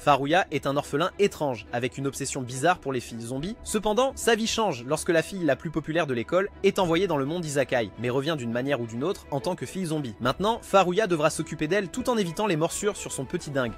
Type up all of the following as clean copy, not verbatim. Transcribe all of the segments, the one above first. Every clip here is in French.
Farouya est un orphelin étrange, avec une obsession bizarre pour les filles zombies. Cependant, sa vie change lorsque la fille la plus populaire de l'école est envoyée dans le monde Izakai, mais revient d'une manière ou d'une autre en tant que fille zombie. Maintenant, Farouya devra s'occuper d'elle tout en évitant les morsures sur son petit dingue.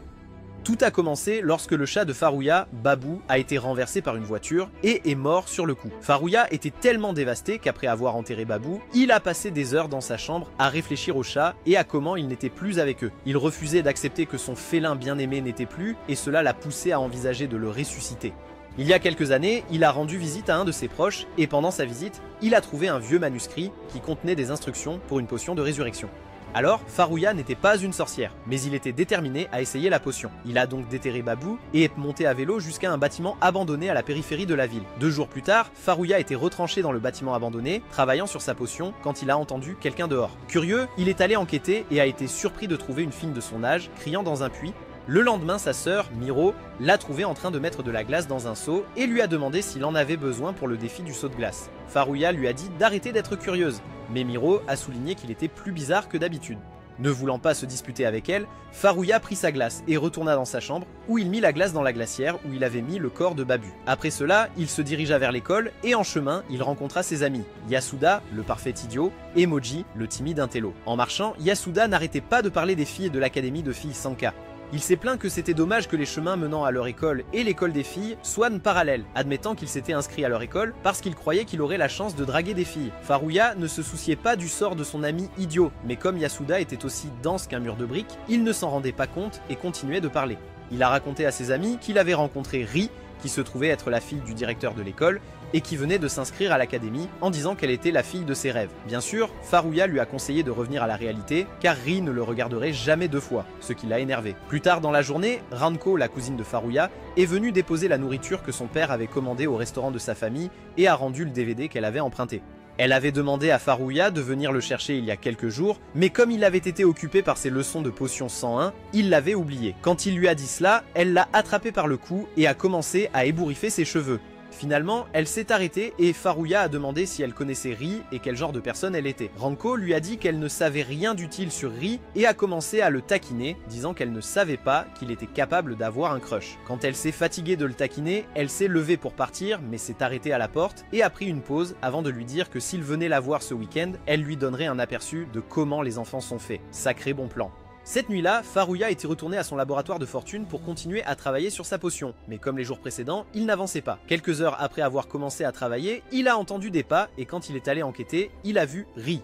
Tout a commencé lorsque le chat de Farouya, Babou, a été renversé par une voiture et est mort sur le coup. Farouya était tellement dévasté qu'après avoir enterré Babou, il a passé des heures dans sa chambre à réfléchir au chat et à comment il n'était plus avec eux. Il refusait d'accepter que son félin bien-aimé n'était plus et cela l'a poussé à envisager de le ressusciter. Il y a quelques années, il a rendu visite à un de ses proches et pendant sa visite, il a trouvé un vieux manuscrit qui contenait des instructions pour une potion de résurrection. Alors, Farouya n'était pas une sorcière, mais il était déterminé à essayer la potion. Il a donc déterré Babou et est monté à vélo jusqu'à un bâtiment abandonné à la périphérie de la ville. 2 jours plus tard, Farouya était retranché dans le bâtiment abandonné, travaillant sur sa potion quand il a entendu quelqu'un dehors. Curieux, il est allé enquêter et a été surpris de trouver une fille de son âge criant dans un puits. Le lendemain, sa sœur, Miro, l'a trouvé en train de mettre de la glace dans un seau et lui a demandé s'il en avait besoin pour le défi du saut de glace. Farouya lui a dit d'arrêter d'être curieuse, mais Miro a souligné qu'il était plus bizarre que d'habitude. Ne voulant pas se disputer avec elle, Farouya prit sa glace et retourna dans sa chambre où il mit la glace dans la glacière où il avait mis le corps de Babu. Après cela, il se dirigea vers l'école et en chemin, il rencontra ses amis, Yasuda, le parfait idiot, et Moji, le timide intello. En marchant, Yasuda n'arrêtait pas de parler des filles de l'académie de filles Sanka. Il s'est plaint que c'était dommage que les chemins menant à leur école et l'école des filles soient parallèles, admettant qu'il s'était inscrit à leur école parce qu'il croyait qu'il aurait la chance de draguer des filles. Farouya ne se souciait pas du sort de son ami idiot, mais comme Yasuda était aussi dense qu'un mur de briques, il ne s'en rendait pas compte et continuait de parler. Il a raconté à ses amis qu'il avait rencontré Ri, qui se trouvait être la fille du directeur de l'école, et qui venait de s'inscrire à l'académie en disant qu'elle était la fille de ses rêves. Bien sûr, Farouya lui a conseillé de revenir à la réalité, car Ri ne le regarderait jamais 2 fois, ce qui l'a énervé. Plus tard dans la journée, Ranko, la cousine de Farouya, est venue déposer la nourriture que son père avait commandée au restaurant de sa famille et a rendu le DVD qu'elle avait emprunté. Elle avait demandé à Farouya de venir le chercher il y a quelques jours, mais comme il avait été occupé par ses leçons de potion 101, il l'avait oublié. Quand il lui a dit cela, elle l'a attrapé par le cou et a commencé à ébouriffer ses cheveux. Finalement, elle s'est arrêtée et Farouya a demandé si elle connaissait Ri et quel genre de personne elle était. Ranko lui a dit qu'elle ne savait rien d'utile sur Ri et a commencé à le taquiner, disant qu'elle ne savait pas qu'il était capable d'avoir un crush. Quand elle s'est fatiguée de le taquiner, elle s'est levée pour partir, mais s'est arrêtée à la porte et a pris une pause avant de lui dire que s'il venait la voir ce week-end, elle lui donnerait un aperçu de comment les enfants sont faits. Sacré bon plan. Cette nuit-là, Farouya était retourné à son laboratoire de fortune pour continuer à travailler sur sa potion, mais comme les jours précédents, il n'avançait pas. Quelques heures après avoir commencé à travailler, il a entendu des pas et quand il est allé enquêter, il a vu Ri.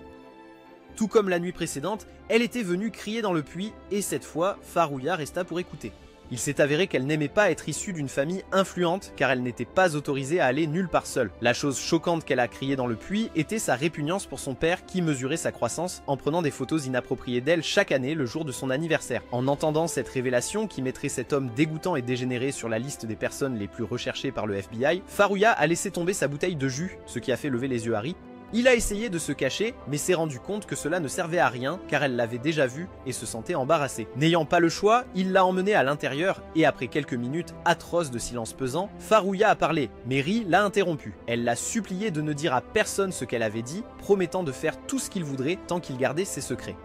Tout comme la nuit précédente, elle était venue crier dans le puits et cette fois, Farouya resta pour écouter. Il s'est avéré qu'elle n'aimait pas être issue d'une famille influente car elle n'était pas autorisée à aller nulle part seule. La chose choquante qu'elle a criée dans le puits était sa répugnance pour son père qui mesurait sa croissance en prenant des photos inappropriées d'elle chaque année le jour de son anniversaire. En entendant cette révélation qui mettrait cet homme dégoûtant et dégénéré sur la liste des personnes les plus recherchées par le FBI, Farouya a laissé tomber sa bouteille de jus, ce qui a fait lever les yeux à Ri. Il a essayé de se cacher, mais s'est rendu compte que cela ne servait à rien car elle l'avait déjà vu et se sentait embarrassée. N'ayant pas le choix, il l'a emmenée à l'intérieur et après quelques minutes atroces de silence pesant, Farouya a parlé, mais Ri l'a interrompu. Elle l'a supplié de ne dire à personne ce qu'elle avait dit, promettant de faire tout ce qu'il voudrait tant qu'il gardait ses secrets.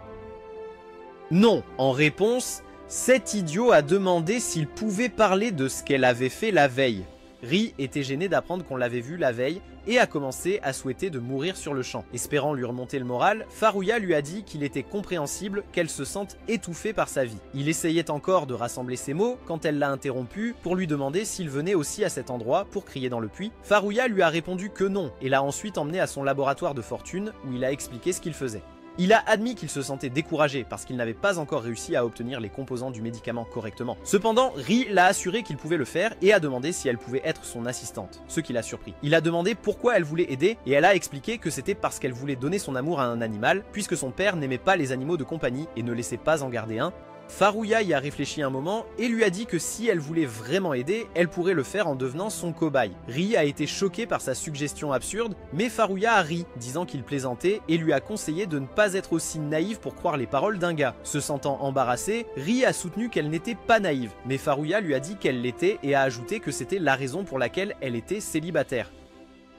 Non, en réponse, cet idiot a demandé s'il pouvait parler de ce qu'elle avait fait la veille. Ri était gêné d'apprendre qu'on l'avait vu la veille et a commencé à souhaiter de mourir sur le champ. Espérant lui remonter le moral, Farouya lui a dit qu'il était compréhensible qu'elle se sente étouffée par sa vie. Il essayait encore de rassembler ses mots quand elle l'a interrompu pour lui demander s'il venait aussi à cet endroit pour crier dans le puits. Farouya lui a répondu que non et l'a ensuite emmené à son laboratoire de fortune où il a expliqué ce qu'il faisait. Il a admis qu'il se sentait découragé parce qu'il n'avait pas encore réussi à obtenir les composants du médicament correctement. Cependant, Ri l'a assuré qu'il pouvait le faire et a demandé si elle pouvait être son assistante, ce qui l'a surpris. Il a demandé pourquoi elle voulait aider et elle a expliqué que c'était parce qu'elle voulait donner son amour à un animal puisque son père n'aimait pas les animaux de compagnie et ne laissait pas en garder un. Farouya y a réfléchi un moment et lui a dit que si elle voulait vraiment aider, elle pourrait le faire en devenant son cobaye. Ri a été choqué par sa suggestion absurde, mais Farouya a ri, disant qu'il plaisantait et lui a conseillé de ne pas être aussi naïve pour croire les paroles d'un gars. Se sentant embarrassée, Ri a soutenu qu'elle n'était pas naïve, mais Farouya lui a dit qu'elle l'était et a ajouté que c'était la raison pour laquelle elle était célibataire.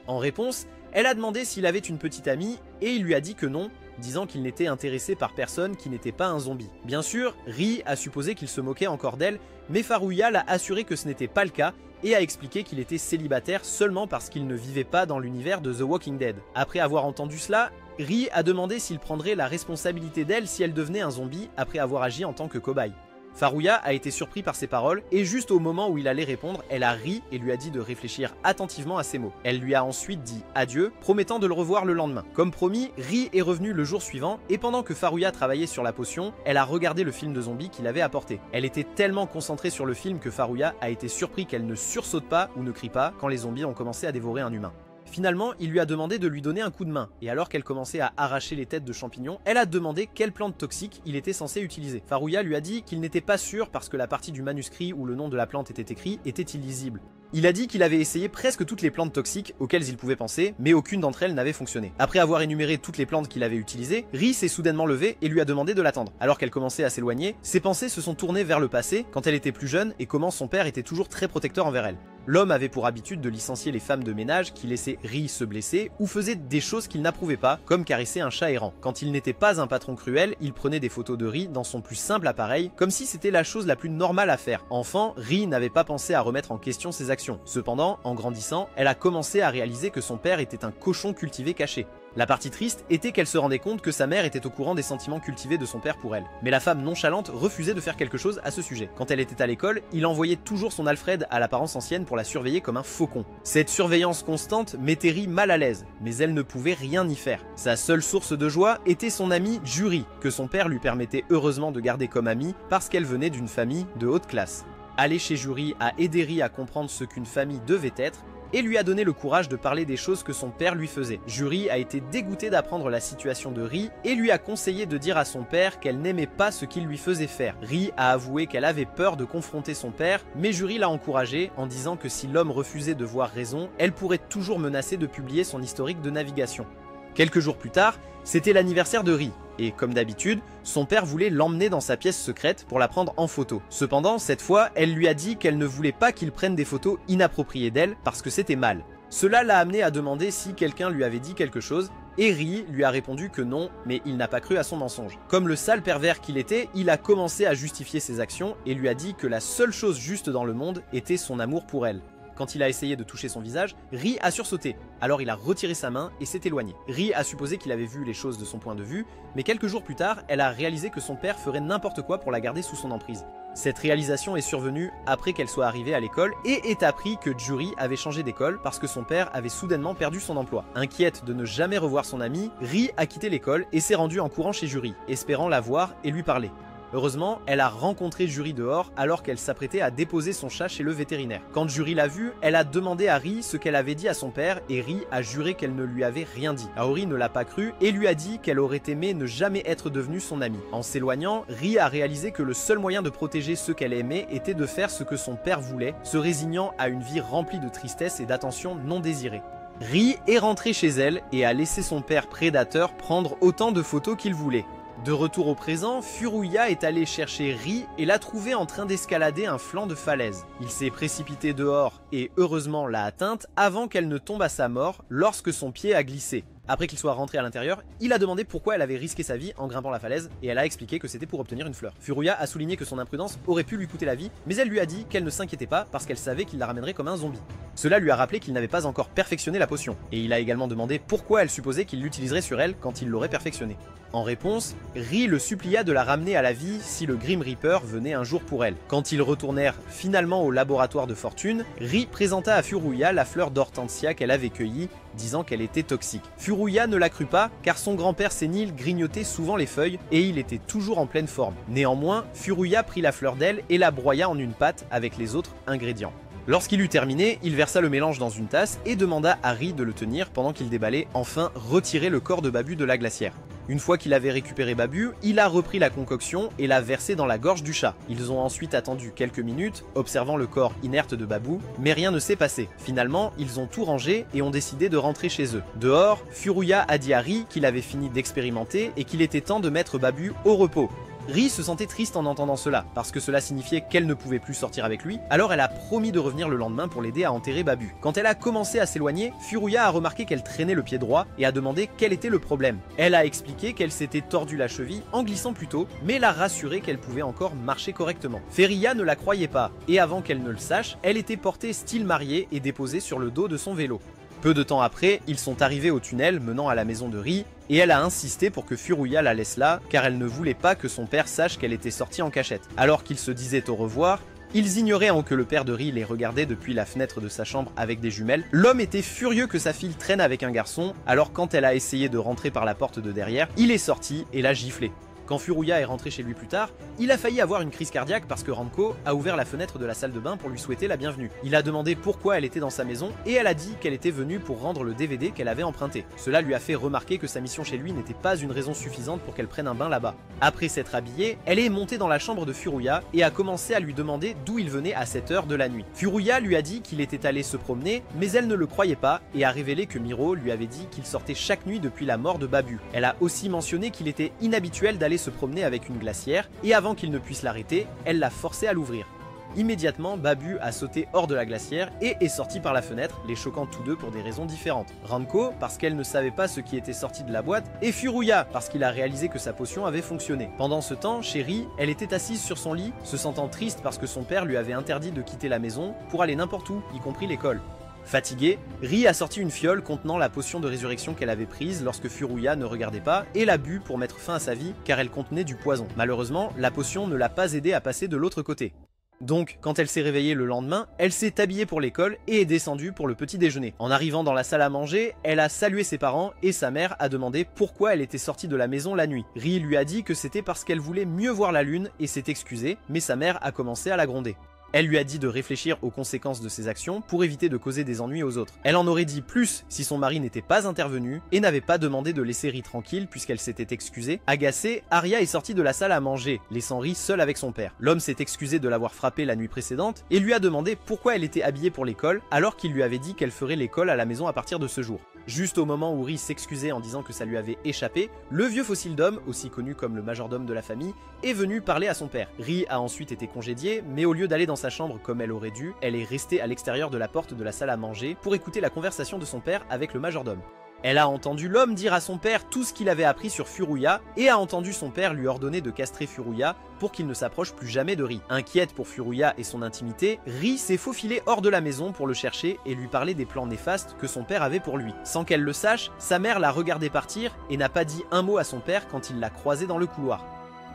En réponse, elle a demandé s'il avait une petite amie et il lui a dit que non, disant qu'il n'était intéressé par personne qui n'était pas un zombie. Bien sûr, Ri a supposé qu'il se moquait encore d'elle, mais Farouya l'a assuré que ce n'était pas le cas et a expliqué qu'il était célibataire seulement parce qu'il ne vivait pas dans l'univers de The Walking Dead. Après avoir entendu cela, Ri a demandé s'il prendrait la responsabilité d'elle si elle devenait un zombie après avoir agi en tant que cobaye. Farouya a été surpris par ses paroles et juste au moment où il allait répondre, elle a ri et lui a dit de réfléchir attentivement à ses mots. Elle lui a ensuite dit adieu, promettant de le revoir le lendemain. Comme promis, Ri est revenu le jour suivant et pendant que Farouya travaillait sur la potion, elle a regardé le film de zombies qu'il avait apporté. Elle était tellement concentrée sur le film que Farouya a été surpris qu'elle ne sursaute pas ou ne crie pas quand les zombies ont commencé à dévorer un humain. Finalement, il lui a demandé de lui donner un coup de main, et alors qu'elle commençait à arracher les têtes de champignons, elle a demandé quelle plante toxique il était censé utiliser. Farouya lui a dit qu'il n'était pas sûr parce que la partie du manuscrit où le nom de la plante était écrit était illisible. Il a dit qu'il avait essayé presque toutes les plantes toxiques auxquelles il pouvait penser, mais aucune d'entre elles n'avait fonctionné. Après avoir énuméré toutes les plantes qu'il avait utilisées, Ri s'est soudainement levée et lui a demandé de l'attendre. Alors qu'elle commençait à s'éloigner, ses pensées se sont tournées vers le passé, quand elle était plus jeune et comment son père était toujours très protecteur envers elle. L'homme avait pour habitude de licencier les femmes de ménage qui laissaient Ri se blesser ou faisaient des choses qu'il n'approuvait pas, comme caresser un chat errant. Quand il n'était pas un patron cruel, il prenait des photos de Ri dans son plus simple appareil, comme si c'était la chose la plus normale à faire. Enfant, Ri n'avait pas pensé à remettre en question ses actions. Cependant, en grandissant, elle a commencé à réaliser que son père était un cochon cultivé caché. La partie triste était qu'elle se rendait compte que sa mère était au courant des sentiments cultivés de son père pour elle. Mais la femme nonchalante refusait de faire quelque chose à ce sujet. Quand elle était à l'école, il envoyait toujours son Alfred à l'apparence ancienne pour la surveiller comme un faucon. Cette surveillance constante mettait Ri mal à l'aise, mais elle ne pouvait rien y faire. Sa seule source de joie était son amie Juri, que son père lui permettait heureusement de garder comme amie parce qu'elle venait d'une famille de haute classe. Aller chez Juri a aidé Ri à comprendre ce qu'une famille devait être, et lui a donné le courage de parler des choses que son père lui faisait. Juri a été dégoûtée d'apprendre la situation de Ri et lui a conseillé de dire à son père qu'elle n'aimait pas ce qu'il lui faisait faire. Ri a avoué qu'elle avait peur de confronter son père, mais Juri l'a encouragée en disant que si l'homme refusait de voir raison, elle pourrait toujours menacer de publier son historique de navigation. Quelques jours plus tard, c'était l'anniversaire de Ri, et comme d'habitude, son père voulait l'emmener dans sa pièce secrète pour la prendre en photo. Cependant, cette fois, elle lui a dit qu'elle ne voulait pas qu'il prenne des photos inappropriées d'elle parce que c'était mal. Cela l'a amené à demander si quelqu'un lui avait dit quelque chose, et Ri lui a répondu que non, mais il n'a pas cru à son mensonge. Comme le sale pervers qu'il était, il a commencé à justifier ses actions et lui a dit que la seule chose juste dans le monde était son amour pour elle. Quand il a essayé de toucher son visage, Ri a sursauté, alors il a retiré sa main et s'est éloigné. Ri a supposé qu'il avait vu les choses de son point de vue, mais quelques jours plus tard, elle a réalisé que son père ferait n'importe quoi pour la garder sous son emprise. Cette réalisation est survenue après qu'elle soit arrivée à l'école et est appris que Juri avait changé d'école parce que son père avait soudainement perdu son emploi. Inquiète de ne jamais revoir son ami, Ri a quitté l'école et s'est rendue en courant chez Juri, espérant la voir et lui parler. Heureusement, elle a rencontré Juri dehors alors qu'elle s'apprêtait à déposer son chat chez le vétérinaire. Quand Juri l'a vue, elle a demandé à Ri ce qu'elle avait dit à son père et Ri a juré qu'elle ne lui avait rien dit. Aori ne l'a pas cru et lui a dit qu'elle aurait aimé ne jamais être devenue son amie. En s'éloignant, Ri a réalisé que le seul moyen de protéger ceux qu'elle aimait était de faire ce que son père voulait, se résignant à une vie remplie de tristesse et d'attention non désirée. Ri est rentrée chez elle et a laissé son père prédateur prendre autant de photos qu'il voulait. De retour au présent, Furuya est allé chercher Ri et l'a trouvé en train d'escalader un flanc de falaise. Il s'est précipité dehors et heureusement l'a atteinte avant qu'elle ne tombe à sa mort lorsque son pied a glissé. Après qu'il soit rentré à l'intérieur, il a demandé pourquoi elle avait risqué sa vie en grimpant la falaise et elle a expliqué que c'était pour obtenir une fleur. Furuya a souligné que son imprudence aurait pu lui coûter la vie, mais elle lui a dit qu'elle ne s'inquiétait pas parce qu'elle savait qu'il la ramènerait comme un zombie. Cela lui a rappelé qu'il n'avait pas encore perfectionné la potion, et il a également demandé pourquoi elle supposait qu'il l'utiliserait sur elle quand il l'aurait perfectionnée. En réponse, Ri le supplia de la ramener à la vie si le Grim Reaper venait un jour pour elle. Quand ils retournèrent finalement au laboratoire de fortune, Ri présenta à Furuya la fleur d'hortensia qu'elle avait cueillie, disant qu'elle était toxique. Furuya ne la crut pas car son grand-père sénile grignotait souvent les feuilles et il était toujours en pleine forme. Néanmoins, Furuya prit la fleur d'elle et la broya en une pâte avec les autres ingrédients. Lorsqu'il eut terminé, il versa le mélange dans une tasse et demanda à Ri de le tenir pendant qu'il déballait enfin retirer le corps de Babu de la glacière. Une fois qu'il avait récupéré Babu, il a repris la concoction et l'a versée dans la gorge du chat. Ils ont ensuite attendu quelques minutes, observant le corps inerte de Babu, mais rien ne s'est passé. Finalement, ils ont tout rangé et ont décidé de rentrer chez eux. Dehors, Furuya a dit à Ri qu'il avait fini d'expérimenter et qu'il était temps de mettre Babu au repos. Ri se sentait triste en entendant cela, parce que cela signifiait qu'elle ne pouvait plus sortir avec lui, alors elle a promis de revenir le lendemain pour l'aider à enterrer Babu. Quand elle a commencé à s'éloigner, Furuya a remarqué qu'elle traînait le pied droit et a demandé quel était le problème. Elle a expliqué qu'elle s'était tordu la cheville en glissant plus tôt, mais l'a rassuré qu'elle pouvait encore marcher correctement. Feriya ne la croyait pas, et avant qu'elle ne le sache, elle était portée style mariée et déposée sur le dos de son vélo. Peu de temps après, ils sont arrivés au tunnel menant à la maison de Ri, et elle a insisté pour que Furuya la laisse là, car elle ne voulait pas que son père sache qu'elle était sortie en cachette. Alors qu'ils se disaient au revoir, ils ignoraient que le père de Ri les regardait depuis la fenêtre de sa chambre avec des jumelles. L'homme était furieux que sa fille traîne avec un garçon, alors quand elle a essayé de rentrer par la porte de derrière, il est sorti et l'a giflé. Quand Furuya est rentré chez lui plus tard, il a failli avoir une crise cardiaque parce que Ranko a ouvert la fenêtre de la salle de bain pour lui souhaiter la bienvenue. Il a demandé pourquoi elle était dans sa maison et elle a dit qu'elle était venue pour rendre le DVD qu'elle avait emprunté. Cela lui a fait remarquer que sa mission chez lui n'était pas une raison suffisante pour qu'elle prenne un bain là-bas. Après s'être habillée, elle est montée dans la chambre de Furuya et a commencé à lui demander d'où il venait à cette heure de la nuit. Furuya lui a dit qu'il était allé se promener, mais elle ne le croyait pas et a révélé que Miro lui avait dit qu'il sortait chaque nuit depuis la mort de Babu. Elle a aussi mentionné qu'il était inhabituel d'aller se promener avec une glacière et avant qu'il ne puisse l'arrêter, elle l'a forcé à l'ouvrir. Immédiatement, Babu a sauté hors de la glacière et est sorti par la fenêtre, les choquant tous deux pour des raisons différentes. Ranko parce qu'elle ne savait pas ce qui était sorti de la boîte et Furuya parce qu'il a réalisé que sa potion avait fonctionné. Pendant ce temps, chez Ri, elle était assise sur son lit, se sentant triste parce que son père lui avait interdit de quitter la maison pour aller n'importe où, y compris l'école. Fatiguée, Ri a sorti une fiole contenant la potion de résurrection qu'elle avait prise lorsque Furuya ne regardait pas et l'a bu pour mettre fin à sa vie car elle contenait du poison. Malheureusement, la potion ne l'a pas aidée à passer de l'autre côté. Donc, quand elle s'est réveillée le lendemain, elle s'est habillée pour l'école et est descendue pour le petit déjeuner. En arrivant dans la salle à manger, elle a salué ses parents et sa mère a demandé pourquoi elle était sortie de la maison la nuit. Ri lui a dit que c'était parce qu'elle voulait mieux voir la lune et s'est excusée, mais sa mère a commencé à la gronder. Elle lui a dit de réfléchir aux conséquences de ses actions pour éviter de causer des ennuis aux autres. Elle en aurait dit plus si son mari n'était pas intervenu et n'avait pas demandé de laisser Ri tranquille puisqu'elle s'était excusée. Agacée, Arya est sortie de la salle à manger, laissant Ri seule avec son père. L'homme s'est excusé de l'avoir frappée la nuit précédente et lui a demandé pourquoi elle était habillée pour l'école alors qu'il lui avait dit qu'elle ferait l'école à la maison à partir de ce jour. Juste au moment où Ri s'excusait en disant que ça lui avait échappé, le vieux fossile d'homme, aussi connu comme le majordome de la famille, est venu parler à son père. Ri a ensuite été congédiée, mais au lieu d'aller dans sa chambre comme elle aurait dû, elle est restée à l'extérieur de la porte de la salle à manger pour écouter la conversation de son père avec le majordome. Elle a entendu l'homme dire à son père tout ce qu'il avait appris sur Furuya et a entendu son père lui ordonner de castrer Furuya pour qu'il ne s'approche plus jamais de Ri. Inquiète pour Furuya et son intimité, Ri s'est faufilée hors de la maison pour le chercher et lui parler des plans néfastes que son père avait pour lui. Sans qu'elle le sache, sa mère l'a regardé partir et n'a pas dit un mot à son père quand il l'a croisé dans le couloir.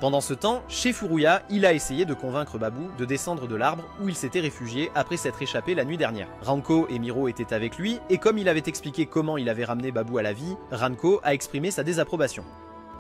Pendant ce temps, chez Furuya, il a essayé de convaincre Babu de descendre de l'arbre où il s'était réfugié après s'être échappé la nuit dernière. Ranko et Miro étaient avec lui, et comme il avait expliqué comment il avait ramené Babu à la vie, Ranko a exprimé sa désapprobation.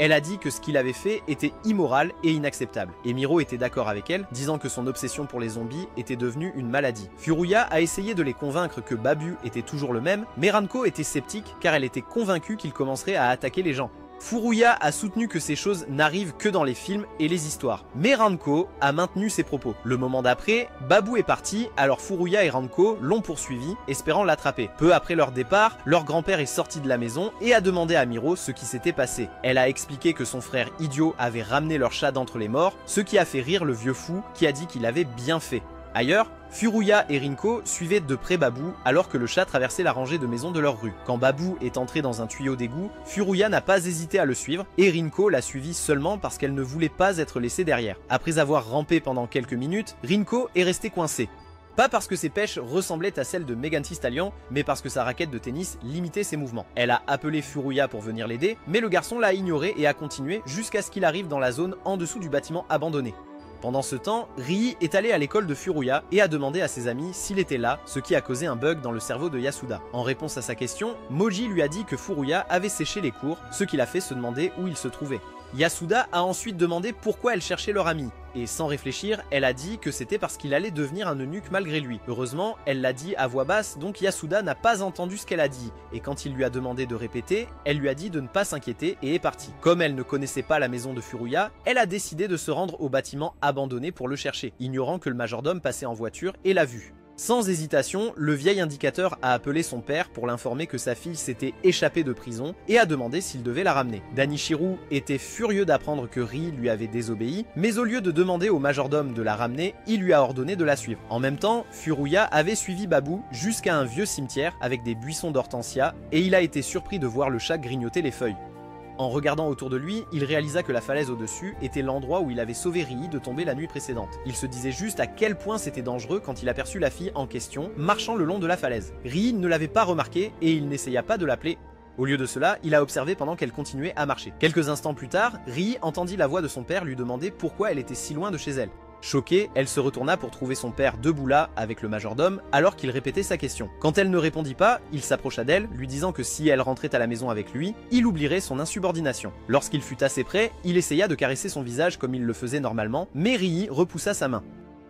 Elle a dit que ce qu'il avait fait était immoral et inacceptable, et Miro était d'accord avec elle, disant que son obsession pour les zombies était devenue une maladie. Furuya a essayé de les convaincre que Babu était toujours le même, mais Ranko était sceptique car elle était convaincue qu'il commencerait à attaquer les gens. Furuya a soutenu que ces choses n'arrivent que dans les films et les histoires, mais Ranko a maintenu ses propos. Le moment d'après, Babu est parti, alors Furuya et Ranko l'ont poursuivi, espérant l'attraper. Peu après leur départ, leur grand-père est sorti de la maison et a demandé à Miro ce qui s'était passé. Elle a expliqué que son frère idiot avait ramené leur chat d'entre les morts, ce qui a fait rire le vieux fou qui a dit qu'il avait bien fait. Ailleurs, Furuya et Rinko suivaient de près Babu alors que le chat traversait la rangée de maisons de leur rue. Quand Babu est entré dans un tuyau d'égout, Furuya n'a pas hésité à le suivre et Rinko l'a suivi seulement parce qu'elle ne voulait pas être laissée derrière. Après avoir rampé pendant quelques minutes, Rinko est resté coincé. Pas parce que ses pêches ressemblaient à celles de Megan Thee Stallion, mais parce que sa raquette de tennis limitait ses mouvements. Elle a appelé Furuya pour venir l'aider, mais le garçon l'a ignoré et a continué jusqu'à ce qu'il arrive dans la zone en dessous du bâtiment abandonné. Pendant ce temps, Rii est allé à l'école de Furuya et a demandé à ses amis s'il était là, ce qui a causé un bug dans le cerveau de Yasuda. En réponse à sa question, Moji lui a dit que Furuya avait séché les cours, ce qui l'a fait se demander où il se trouvait. Yasuda a ensuite demandé pourquoi elle cherchait leur ami, et sans réfléchir, elle a dit que c'était parce qu'il allait devenir un eunuque malgré lui. Heureusement, elle l'a dit à voix basse, donc Yasuda n'a pas entendu ce qu'elle a dit, et quand il lui a demandé de répéter, elle lui a dit de ne pas s'inquiéter et est partie. Comme elle ne connaissait pas la maison de Furuya, elle a décidé de se rendre au bâtiment abandonné pour le chercher, ignorant que le majordome passait en voiture et l'a vu. Sans hésitation, le vieil indicateur a appelé son père pour l'informer que sa fille s'était échappée de prison et a demandé s'il devait la ramener. Danichiro était furieux d'apprendre que Rii lui avait désobéi, mais au lieu de demander au majordome de la ramener, il lui a ordonné de la suivre. En même temps, Furuya avait suivi Babu jusqu'à un vieux cimetière avec des buissons d'hortensia et il a été surpris de voir le chat grignoter les feuilles. En regardant autour de lui, il réalisa que la falaise au-dessus était l'endroit où il avait sauvé Rii de tomber la nuit précédente. Il se disait juste à quel point c'était dangereux quand il aperçut la fille en question marchant le long de la falaise. Rii ne l'avait pas remarqué et il n'essaya pas de l'appeler. Au lieu de cela, il a observé pendant qu'elle continuait à marcher. Quelques instants plus tard, Rii entendit la voix de son père lui demander pourquoi elle était si loin de chez elle. Choquée, elle se retourna pour trouver son père debout là avec le majordome alors qu'il répétait sa question. Quand elle ne répondit pas, il s'approcha d'elle, lui disant que si elle rentrait à la maison avec lui, il oublierait son insubordination. Lorsqu'il fut assez près, il essaya de caresser son visage comme il le faisait normalement, mais Rii repoussa sa main.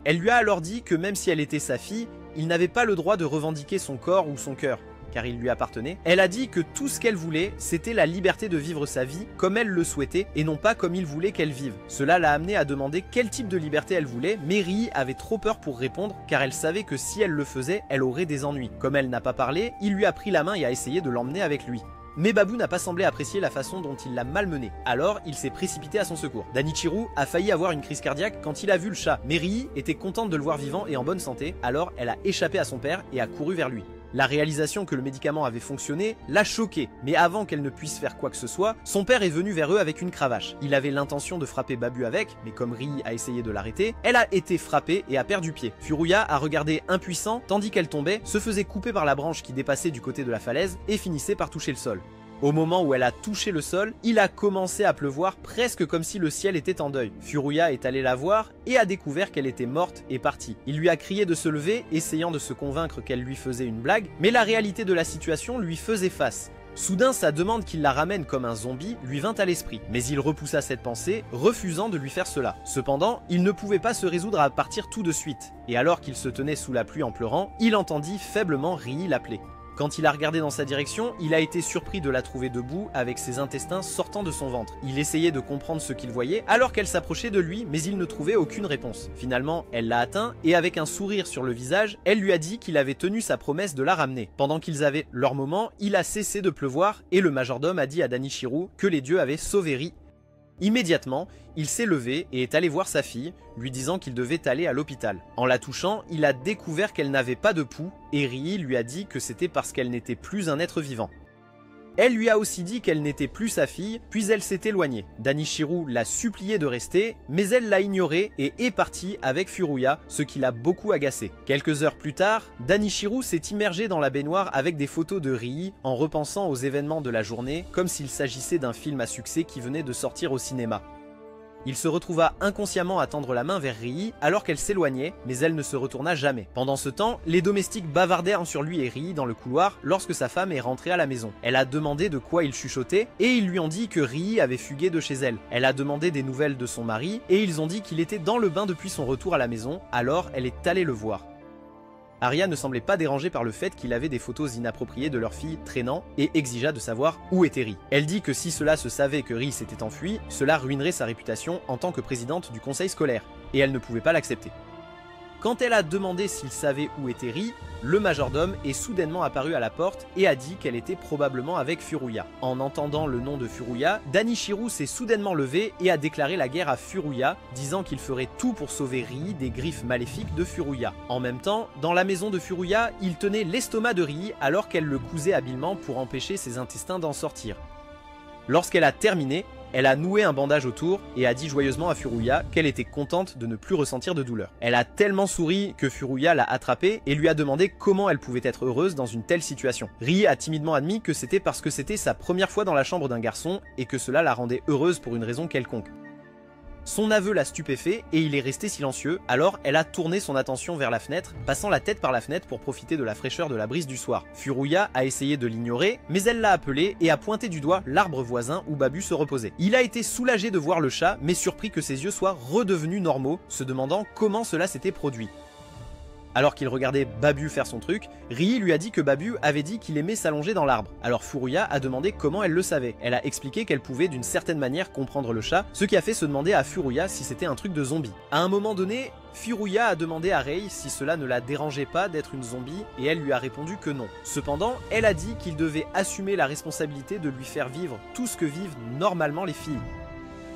Elle lui a alors dit que même si elle était sa fille, il n'avait pas le droit de revendiquer son corps ou son cœur, car il lui appartenait. Elle a dit que tout ce qu'elle voulait, c'était la liberté de vivre sa vie comme elle le souhaitait et non pas comme il voulait qu'elle vive. Cela l'a amené à demander quel type de liberté elle voulait, mais Rii avait trop peur pour répondre car elle savait que si elle le faisait, elle aurait des ennuis. Comme elle n'a pas parlé, il lui a pris la main et a essayé de l'emmener avec lui. Mais Babu n'a pas semblé apprécier la façon dont il l'a malmené, alors il s'est précipité à son secours. Danichiro a failli avoir une crise cardiaque quand il a vu le chat, mais Rii était contente de le voir vivant et en bonne santé, alors elle a échappé à son père et a couru vers lui. La réalisation que le médicament avait fonctionné l'a choquée, mais avant qu'elle ne puisse faire quoi que ce soit, son père est venu vers eux avec une cravache. Il avait l'intention de frapper Babu avec, mais comme Rii a essayé de l'arrêter, elle a été frappée et a perdu pied. Furuya a regardé impuissant tandis qu'elle tombait, se faisait couper par la branche qui dépassait du côté de la falaise et finissait par toucher le sol. Au moment où elle a touché le sol, il a commencé à pleuvoir presque comme si le ciel était en deuil. Furuya est allé la voir et a découvert qu'elle était morte et partie. Il lui a crié de se lever, essayant de se convaincre qu'elle lui faisait une blague, mais la réalité de la situation lui faisait face. Soudain, sa demande qu'il la ramène comme un zombie lui vint à l'esprit, mais il repoussa cette pensée, refusant de lui faire cela. Cependant, il ne pouvait pas se résoudre à partir tout de suite, et alors qu'il se tenait sous la pluie en pleurant, il entendit faiblement Rii l'appeler. Quand il a regardé dans sa direction, il a été surpris de la trouver debout avec ses intestins sortant de son ventre. Il essayait de comprendre ce qu'il voyait alors qu'elle s'approchait de lui, mais il ne trouvait aucune réponse. Finalement, elle l'a atteint et avec un sourire sur le visage, elle lui a dit qu'il avait tenu sa promesse de la ramener. Pendant qu'ils avaient leur moment, il a cessé de pleuvoir et le majordome a dit à Danichiro que les dieux avaient sauvé Rii. Immédiatement, il s'est levé et est allé voir sa fille, lui disant qu'il devait aller à l'hôpital. En la touchant, il a découvert qu'elle n'avait pas de pouls et Rii lui a dit que c'était parce qu'elle n'était plus un être vivant. Elle lui a aussi dit qu'elle n'était plus sa fille, puis elle s'est éloignée. Danichiro l'a supplié de rester, mais elle l'a ignoré et est partie avec Furuya, ce qui l'a beaucoup agacé. Quelques heures plus tard, Danichiro s'est immergé dans la baignoire avec des photos de Rii en repensant aux événements de la journée, comme s'il s'agissait d'un film à succès qui venait de sortir au cinéma. Il se retrouva inconsciemment à tendre la main vers Rii alors qu'elle s'éloignait, mais elle ne se retourna jamais. Pendant ce temps, les domestiques bavardèrent sur lui et Rii dans le couloir lorsque sa femme est rentrée à la maison. Elle a demandé de quoi il chuchotait et ils lui ont dit que Rii avait fugué de chez elle. Elle a demandé des nouvelles de son mari et ils ont dit qu'il était dans le bain depuis son retour à la maison, alors elle est allée le voir. Arya ne semblait pas dérangée par le fait qu'il avait des photos inappropriées de leur fille traînant et exigea de savoir où était Rii. Elle dit que si cela se savait que Rii s'était enfui, cela ruinerait sa réputation en tant que présidente du conseil scolaire, et elle ne pouvait pas l'accepter. Quand elle a demandé s'il savait où était Rii, le majordome est soudainement apparu à la porte et a dit qu'elle était probablement avec Furuya. En entendant le nom de Furuya, Danichiro s'est soudainement levé et a déclaré la guerre à Furuya, disant qu'il ferait tout pour sauver Rii des griffes maléfiques de Furuya. En même temps, dans la maison de Furuya, il tenait l'estomac de Rii alors qu'elle le cousait habilement pour empêcher ses intestins d'en sortir. Lorsqu'elle a terminé, elle a noué un bandage autour et a dit joyeusement à Furuya qu'elle était contente de ne plus ressentir de douleur. Elle a tellement souri que Furuya l'a attrapée et lui a demandé comment elle pouvait être heureuse dans une telle situation. Rii a timidement admis que c'était parce que c'était sa première fois dans la chambre d'un garçon et que cela la rendait heureuse pour une raison quelconque. Son aveu l'a stupéfait et il est resté silencieux, alors elle a tourné son attention vers la fenêtre, passant la tête par la fenêtre pour profiter de la fraîcheur de la brise du soir. Furuya a essayé de l'ignorer, mais elle l'a appelé et a pointé du doigt l'arbre voisin où Babu se reposait. Il a été soulagé de voir le chat, mais surpris que ses yeux soient redevenus normaux, se demandant comment cela s'était produit. Alors qu'il regardait Babu faire son truc, Rii lui a dit que Babu avait dit qu'il aimait s'allonger dans l'arbre. Alors Furuya a demandé comment elle le savait. Elle a expliqué qu'elle pouvait d'une certaine manière comprendre le chat, ce qui a fait se demander à Furuya si c'était un truc de zombie. À un moment donné, Furuya a demandé à Rei si cela ne la dérangeait pas d'être une zombie et elle lui a répondu que non. Cependant, elle a dit qu'il devait assumer la responsabilité de lui faire vivre tout ce que vivent normalement les filles.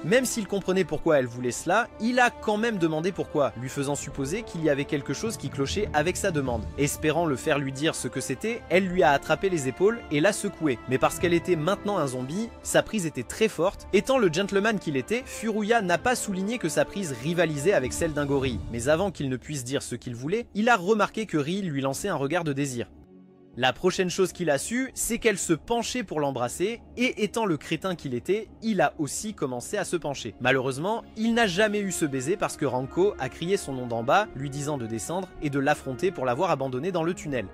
Même s'il comprenait pourquoi elle voulait cela, il a quand même demandé pourquoi, lui faisant supposer qu'il y avait quelque chose qui clochait avec sa demande. Espérant le faire lui dire ce que c'était, elle lui a attrapé les épaules et l'a secoué. Mais parce qu'elle était maintenant un zombie, sa prise était très forte. Étant le gentleman qu'il était, Furuya n'a pas souligné que sa prise rivalisait avec celle d'un gorille. Mais avant qu'il ne puisse dire ce qu'il voulait, il a remarqué que Ri lui lançait un regard de désir. La prochaine chose qu'il a su, c'est qu'elle se penchait pour l'embrasser, et étant le crétin qu'il était, il a aussi commencé à se pencher. Malheureusement, il n'a jamais eu ce baiser parce que Ranko a crié son nom d'en bas, lui disant de descendre et de l'affronter pour l'avoir abandonné dans le tunnel.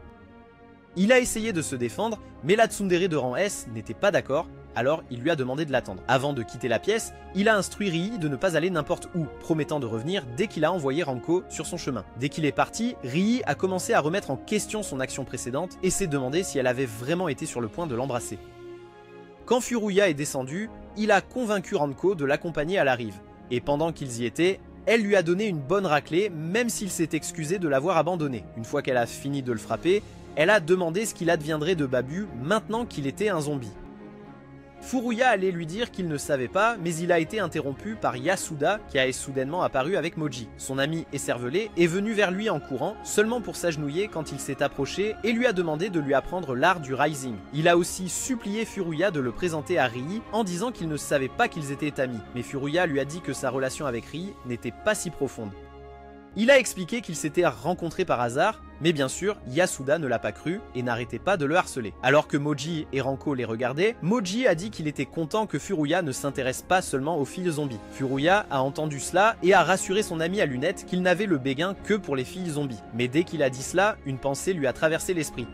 Il a essayé de se défendre, mais la tsundere de rang S n'était pas d'accord, alors il lui a demandé de l'attendre. Avant de quitter la pièce, il a instruit Rii de ne pas aller n'importe où, promettant de revenir dès qu'il a envoyé Ranko sur son chemin. Dès qu'il est parti, Rii a commencé à remettre en question son action précédente et s'est demandé si elle avait vraiment été sur le point de l'embrasser. Quand Furuya est descendu, il a convaincu Ranko de l'accompagner à la rive, et pendant qu'ils y étaient, elle lui a donné une bonne raclée, même s'il s'est excusé de l'avoir abandonné. Une fois qu'elle a fini de le frapper, elle a demandé ce qu'il adviendrait de Babu maintenant qu'il était un zombie. Furuya allait lui dire qu'il ne savait pas, mais il a été interrompu par Yasuda qui a soudainement apparu avec Moji. Son ami écervelé est venu vers lui en courant, seulement pour s'agenouiller quand il s'est approché et lui a demandé de lui apprendre l'art du Rising. Il a aussi supplié Furuya de le présenter à Rii en disant qu'il ne savait pas qu'ils étaient amis, mais Furuya lui a dit que sa relation avec Rii n'était pas si profonde. Il a expliqué qu'ils s'étaient rencontrés par hasard, mais bien sûr, Yasuda ne l'a pas cru et n'arrêtait pas de le harceler. Alors que Moji et Ranko les regardaient, Moji a dit qu'il était content que Furuya ne s'intéresse pas seulement aux filles zombies. Furuya a entendu cela et a rassuré son ami à lunettes qu'il n'avait le béguin que pour les filles zombies. Mais dès qu'il a dit cela, une pensée lui a traversé l'esprit.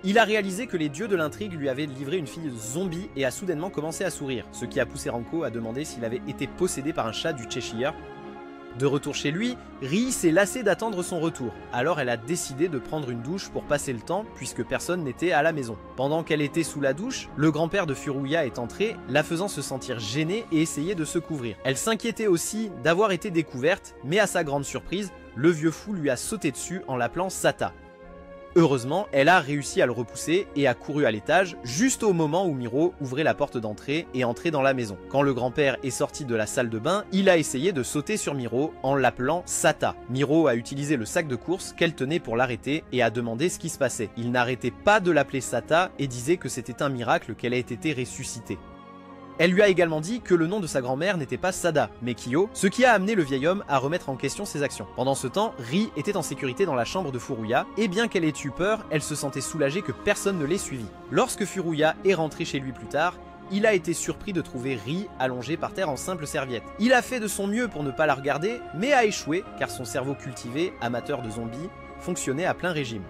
Il a réalisé que les dieux de l'intrigue lui avaient livré une fille zombie et a soudainement commencé à sourire, ce qui a poussé Ranko à demander s'il avait été possédé par un chat du Cheshire. De retour chez lui, Rii s'est lassée d'attendre son retour, alors elle a décidé de prendre une douche pour passer le temps puisque personne n'était à la maison. Pendant qu'elle était sous la douche, le grand-père de Furuya est entré, la faisant se sentir gênée et essayer de se couvrir. Elle s'inquiétait aussi d'avoir été découverte, mais à sa grande surprise, le vieux fou lui a sauté dessus en l'appelant Sata. Heureusement, elle a réussi à le repousser et a couru à l'étage juste au moment où Miro ouvrait la porte d'entrée et entrait dans la maison. Quand le grand-père est sorti de la salle de bain, il a essayé de sauter sur Miro en l'appelant Sata. Miro a utilisé le sac de course qu'elle tenait pour l'arrêter et a demandé ce qui se passait. Il n'arrêtait pas de l'appeler Sata et disait que c'était un miracle qu'elle ait été ressuscitée. Elle lui a également dit que le nom de sa grand-mère n'était pas Sada, mais Kyo, ce qui a amené le vieil homme à remettre en question ses actions. Pendant ce temps, Rii était en sécurité dans la chambre de Furuya, et bien qu'elle ait eu peur, elle se sentait soulagée que personne ne l'ait suivie. Lorsque Furuya est rentré chez lui plus tard, il a été surpris de trouver Rii allongée par terre en simple serviette. Il a fait de son mieux pour ne pas la regarder, mais a échoué, car son cerveau cultivé, amateur de zombies, fonctionnait à plein régime.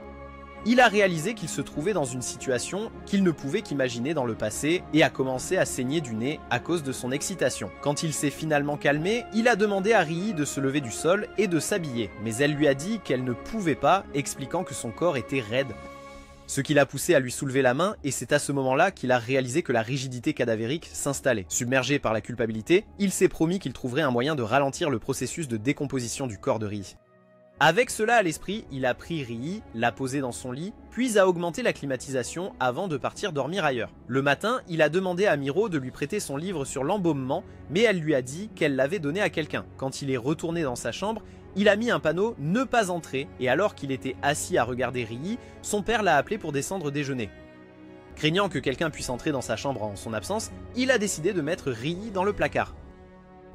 Il a réalisé qu'il se trouvait dans une situation qu'il ne pouvait qu'imaginer dans le passé et a commencé à saigner du nez à cause de son excitation. Quand il s'est finalement calmé, il a demandé à Rii de se lever du sol et de s'habiller, mais elle lui a dit qu'elle ne pouvait pas, expliquant que son corps était raide. Ce qui l'a poussé à lui soulever la main, et c'est à ce moment-là qu'il a réalisé que la rigidité cadavérique s'installait. Submergé par la culpabilité, il s'est promis qu'il trouverait un moyen de ralentir le processus de décomposition du corps de Rii. Avec cela à l'esprit, il a pris Rii, l'a posée dans son lit, puis a augmenté la climatisation avant de partir dormir ailleurs. Le matin, il a demandé à Miro de lui prêter son livre sur l'embaumement, mais elle lui a dit qu'elle l'avait donné à quelqu'un. Quand il est retourné dans sa chambre, il a mis un panneau « Ne pas entrer » et alors qu'il était assis à regarder Rii, son père l'a appelé pour descendre déjeuner. Craignant que quelqu'un puisse entrer dans sa chambre en son absence, il a décidé de mettre Rii dans le placard.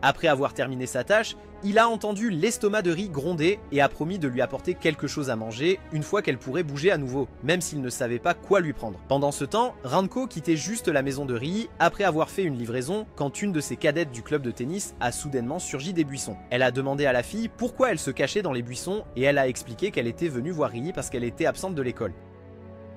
Après avoir terminé sa tâche, il a entendu l'estomac de Rii gronder et a promis de lui apporter quelque chose à manger une fois qu'elle pourrait bouger à nouveau, même s'il ne savait pas quoi lui prendre. Pendant ce temps, Ranko quittait juste la maison de Rii après avoir fait une livraison quand une de ses cadettes du club de tennis a soudainement surgi des buissons. Elle a demandé à la fille pourquoi elle se cachait dans les buissons et elle a expliqué qu'elle était venue voir Rii parce qu'elle était absente de l'école.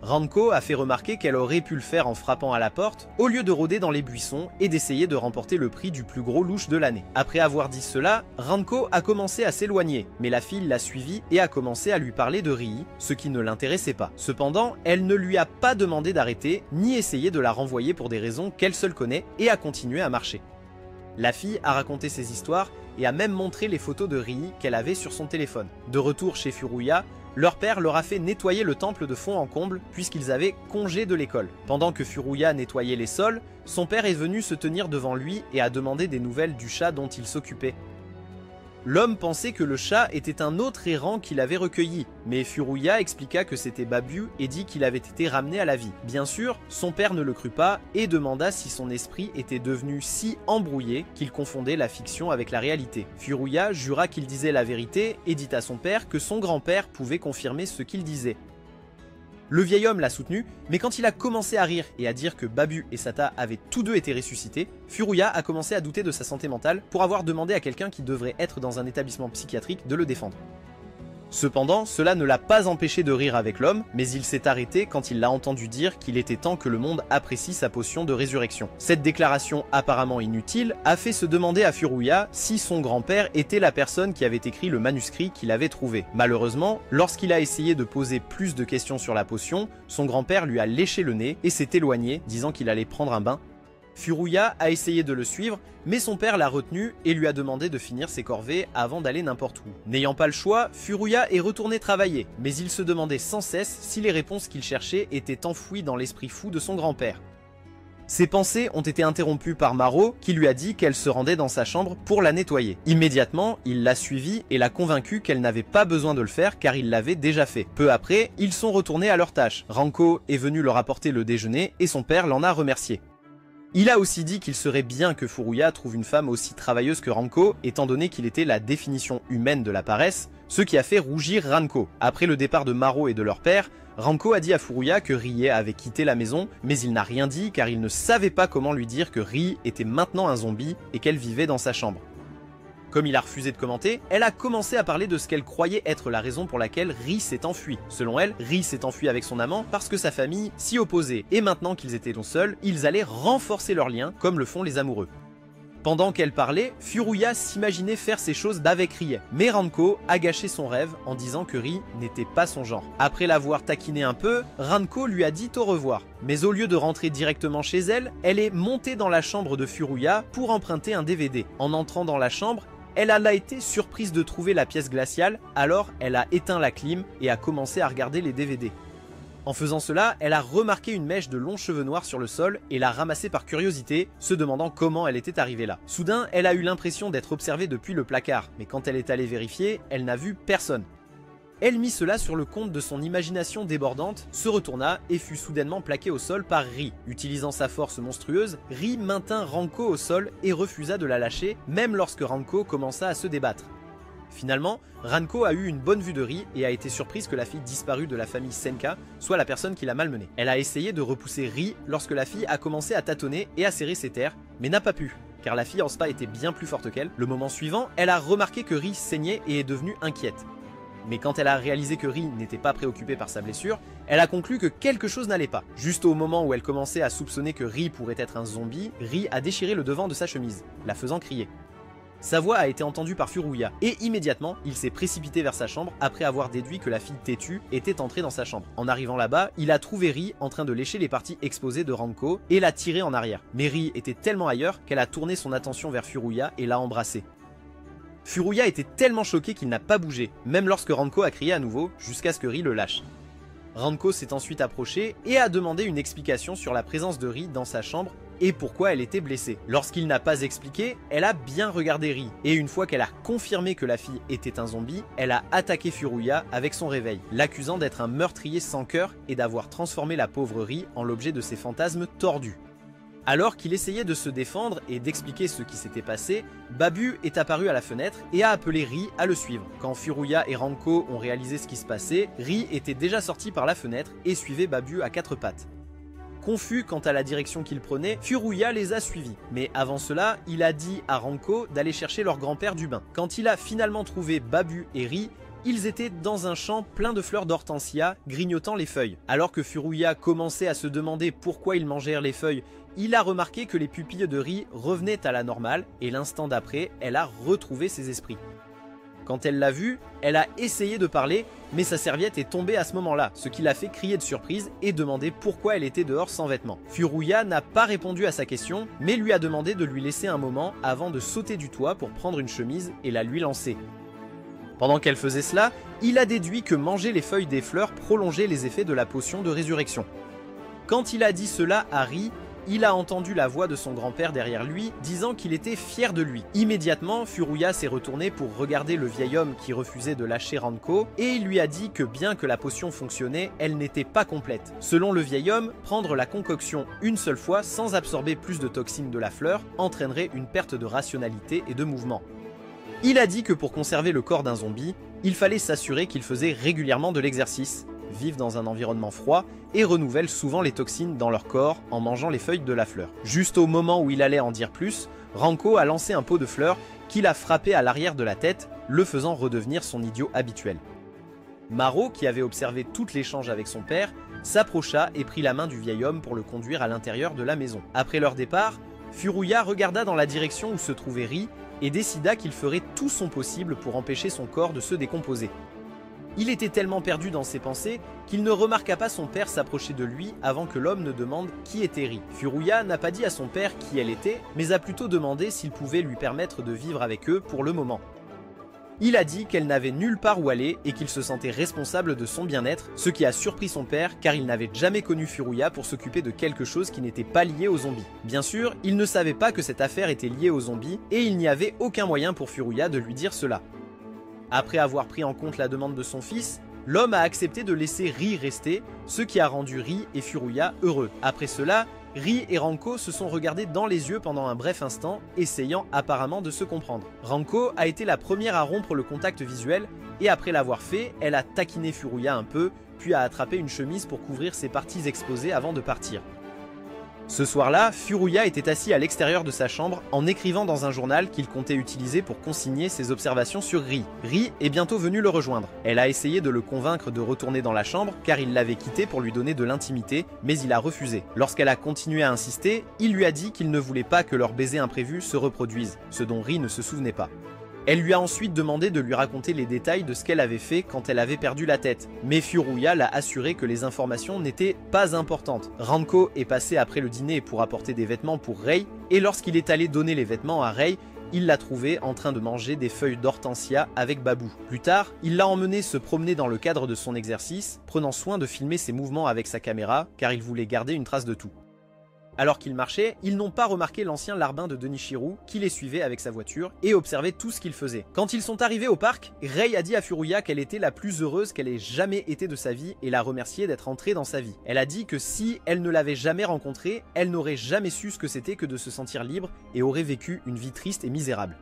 Ranko a fait remarquer qu'elle aurait pu le faire en frappant à la porte, au lieu de rôder dans les buissons et d'essayer de remporter le prix du plus gros louche de l'année. Après avoir dit cela, Ranko a commencé à s'éloigner, mais la fille l'a suivi et a commencé à lui parler de Rii, ce qui ne l'intéressait pas. Cependant, elle ne lui a pas demandé d'arrêter, ni essayé de la renvoyer pour des raisons qu'elle seule connaît, et a continué à marcher. La fille a raconté ses histoires, et a même montré les photos de Rii qu'elle avait sur son téléphone. De retour chez Furuya, leur père leur a fait nettoyer le temple de fond en comble puisqu'ils avaient congé de l'école. Pendant que Furuya nettoyait les sols, son père est venu se tenir devant lui et a demandé des nouvelles du chat dont il s'occupait. L'homme pensait que le chat était un autre errant qu'il avait recueilli, mais Furuya expliqua que c'était Babu et dit qu'il avait été ramené à la vie. Bien sûr, son père ne le crut pas et demanda si son esprit était devenu si embrouillé qu'il confondait la fiction avec la réalité. Furuya jura qu'il disait la vérité et dit à son père que son grand-père pouvait confirmer ce qu'il disait. Le vieil homme l'a soutenu, mais quand il a commencé à rire et à dire que Babu et Sata avaient tous deux été ressuscités, Furuya a commencé à douter de sa santé mentale pour avoir demandé à quelqu'un qui devrait être dans un établissement psychiatrique de le défendre. Cependant, cela ne l'a pas empêché de rire avec l'homme, mais il s'est arrêté quand il l'a entendu dire qu'il était temps que le monde apprécie sa potion de résurrection. Cette déclaration apparemment inutile a fait se demander à Furuya si son grand-père était la personne qui avait écrit le manuscrit qu'il avait trouvé. Malheureusement, lorsqu'il a essayé de poser plus de questions sur la potion, son grand-père lui a léché le nez et s'est éloigné, disant qu'il allait prendre un bain. Furuya a essayé de le suivre, mais son père l'a retenu et lui a demandé de finir ses corvées avant d'aller n'importe où. N'ayant pas le choix, Furuya est retourné travailler, mais il se demandait sans cesse si les réponses qu'il cherchait étaient enfouies dans l'esprit fou de son grand-père. Ses pensées ont été interrompues par Maro qui lui a dit qu'elle se rendait dans sa chambre pour la nettoyer. Immédiatement, il l'a suivie et l'a convaincue qu'elle n'avait pas besoin de le faire car il l'avait déjà fait. Peu après, ils sont retournés à leur tâche. Ranko est venu leur apporter le déjeuner et son père l'en a remercié. Il a aussi dit qu'il serait bien que Furuya trouve une femme aussi travailleuse que Ranko, étant donné qu'il était la définition humaine de la paresse, ce qui a fait rougir Ranko. Après le départ de Maro et de leur père, Ranko a dit à Furuya que Rie avait quitté la maison, mais il n'a rien dit car il ne savait pas comment lui dire que Rie était maintenant un zombie et qu'elle vivait dans sa chambre. Comme il a refusé de commenter, elle a commencé à parler de ce qu'elle croyait être la raison pour laquelle Rie s'est enfui. Selon elle, Rie s'est enfui avec son amant parce que sa famille s'y opposait, et maintenant qu'ils étaient seuls, ils allaient renforcer leur lien comme le font les amoureux. Pendant qu'elle parlait, Furuya s'imaginait faire ces choses d'avec Rie, mais Ranko a gâché son rêve en disant que Rie n'était pas son genre. Après l'avoir taquiné un peu, Ranko lui a dit au revoir, mais au lieu de rentrer directement chez elle, elle est montée dans la chambre de Furuya pour emprunter un DVD. En entrant dans la chambre, elle a été surprise de trouver la pièce glaciale, alors elle a éteint la clim et a commencé à regarder les DVD. En faisant cela, elle a remarqué une mèche de longs cheveux noirs sur le sol et l'a ramassée par curiosité, se demandant comment elle était arrivée là. Soudain, elle a eu l'impression d'être observée depuis le placard, mais quand elle est allée vérifier, elle n'a vu personne. Elle mit cela sur le compte de son imagination débordante, se retourna et fut soudainement plaquée au sol par Rie. Utilisant sa force monstrueuse, Rie maintint Ranko au sol et refusa de la lâcher, même lorsque Ranko commença à se débattre. Finalement, Ranko a eu une bonne vue de Rie et a été surprise que la fille disparue de la famille Senka soit la personne qui l'a malmenée. Elle a essayé de repousser Rie lorsque la fille a commencé à tâtonner et à serrer ses terres, mais n'a pas pu, car la fille en spa était bien plus forte qu'elle. Le moment suivant, elle a remarqué que Rie saignait et est devenue inquiète. Mais quand elle a réalisé que Rie n'était pas préoccupée par sa blessure, elle a conclu que quelque chose n'allait pas. Juste au moment où elle commençait à soupçonner que Rie pourrait être un zombie, Rie a déchiré le devant de sa chemise, la faisant crier. Sa voix a été entendue par Furuya, et immédiatement, il s'est précipité vers sa chambre après avoir déduit que la fille têtue était entrée dans sa chambre. En arrivant là-bas, il a trouvé Rie en train de lécher les parties exposées de Ranko et l'a tirée en arrière. Mais Rie était tellement ailleurs qu'elle a tourné son attention vers Furuya et l'a embrassé. Furuya était tellement choqué qu'il n'a pas bougé, même lorsque Ranko a crié à nouveau, jusqu'à ce que Rie le lâche. Ranko s'est ensuite approché et a demandé une explication sur la présence de Rie dans sa chambre et pourquoi elle était blessée. Lorsqu'il n'a pas expliqué, elle a bien regardé Rie, et une fois qu'elle a confirmé que la fille était un zombie, elle a attaqué Furuya avec son réveil, l'accusant d'être un meurtrier sans cœur et d'avoir transformé la pauvre Rie en l'objet de ses fantasmes tordus. Alors qu'il essayait de se défendre et d'expliquer ce qui s'était passé, Babu est apparu à la fenêtre et a appelé Rie à le suivre. Quand Furuya et Ranko ont réalisé ce qui se passait, Rie était déjà sorti par la fenêtre et suivait Babu à quatre pattes. Confus quant à la direction qu'il prenait, Furuya les a suivis. Mais avant cela, il a dit à Ranko d'aller chercher leur grand-père du bain. Quand il a finalement trouvé Babu et Rie, ils étaient dans un champ plein de fleurs d'hortensia, grignotant les feuilles. Alors que Furuya commençait à se demander pourquoi ils mangèrent les feuilles, il a remarqué que les pupilles de Rie revenaient à la normale et l'instant d'après, elle a retrouvé ses esprits. Quand elle l'a vu, elle a essayé de parler, mais sa serviette est tombée à ce moment-là, ce qui l'a fait crier de surprise et demander pourquoi elle était dehors sans vêtements. Furuya n'a pas répondu à sa question, mais lui a demandé de lui laisser un moment avant de sauter du toit pour prendre une chemise et la lui lancer. Pendant qu'elle faisait cela, il a déduit que manger les feuilles des fleurs prolongeait les effets de la potion de résurrection. Quand il a dit cela à Ri, il a entendu la voix de son grand-père derrière lui, disant qu'il était fier de lui. Immédiatement, Furuya s'est retourné pour regarder le vieil homme qui refusait de lâcher Ranko, et il lui a dit que bien que la potion fonctionnait, elle n'était pas complète. Selon le vieil homme, prendre la concoction une seule fois sans absorber plus de toxines de la fleur entraînerait une perte de rationalité et de mouvement. Il a dit que pour conserver le corps d'un zombie, il fallait s'assurer qu'il faisait régulièrement de l'exercice, vivent dans un environnement froid et renouvellent souvent les toxines dans leur corps en mangeant les feuilles de la fleur. Juste au moment où il allait en dire plus, Ranko a lancé un pot de fleurs qu'il a frappé à l'arrière de la tête, le faisant redevenir son idiot habituel. Maro, qui avait observé tout l'échange avec son père, s'approcha et prit la main du vieil homme pour le conduire à l'intérieur de la maison. Après leur départ, Furuya regarda dans la direction où se trouvait Ri et décida qu'il ferait tout son possible pour empêcher son corps de se décomposer. Il était tellement perdu dans ses pensées qu'il ne remarqua pas son père s'approcher de lui avant que l'homme ne demande qui était Ri. Furuya n'a pas dit à son père qui elle était, mais a plutôt demandé s'il pouvait lui permettre de vivre avec eux pour le moment. Il a dit qu'elle n'avait nulle part où aller et qu'il se sentait responsable de son bien-être, ce qui a surpris son père car il n'avait jamais connu Furuya pour s'occuper de quelque chose qui n'était pas lié aux zombies. Bien sûr, il ne savait pas que cette affaire était liée aux zombies et il n'y avait aucun moyen pour Furuya de lui dire cela. Après avoir pris en compte la demande de son fils, l'homme a accepté de laisser Ri rester, ce qui a rendu Ri et Furuya heureux. Après cela, Ri et Ranko se sont regardés dans les yeux pendant un bref instant, essayant apparemment de se comprendre. Ranko a été la première à rompre le contact visuel, et après l'avoir fait, elle a taquiné Furuya un peu, puis a attrapé une chemise pour couvrir ses parties exposées avant de partir. Ce soir-là, Furuya était assis à l'extérieur de sa chambre en écrivant dans un journal qu'il comptait utiliser pour consigner ses observations sur Ri. Ri est bientôt venu le rejoindre. Elle a essayé de le convaincre de retourner dans la chambre car il l'avait quitté pour lui donner de l'intimité, mais il a refusé. Lorsqu'elle a continué à insister, il lui a dit qu'il ne voulait pas que leur baiser imprévu se reproduise, ce dont Ri ne se souvenait pas. Elle lui a ensuite demandé de lui raconter les détails de ce qu'elle avait fait quand elle avait perdu la tête, mais Furuya l'a assuré que les informations n'étaient pas importantes. Ranko est passé après le dîner pour apporter des vêtements pour Rei, et lorsqu'il est allé donner les vêtements à Rei, il l'a trouvé en train de manger des feuilles d'hortensia avec Babou. Plus tard, il l'a emmené se promener dans le cadre de son exercice, prenant soin de filmer ses mouvements avec sa caméra, car il voulait garder une trace de tout. Alors qu'ils marchaient, ils n'ont pas remarqué l'ancien larbin de Denishiru qui les suivait avec sa voiture et observait tout ce qu'il faisait. Quand ils sont arrivés au parc, Rei a dit à Furuya qu'elle était la plus heureuse qu'elle ait jamais été de sa vie et l'a remercié d'être entrée dans sa vie. Elle a dit que si elle ne l'avait jamais rencontré, elle n'aurait jamais su ce que c'était que de se sentir libre et aurait vécu une vie triste et misérable.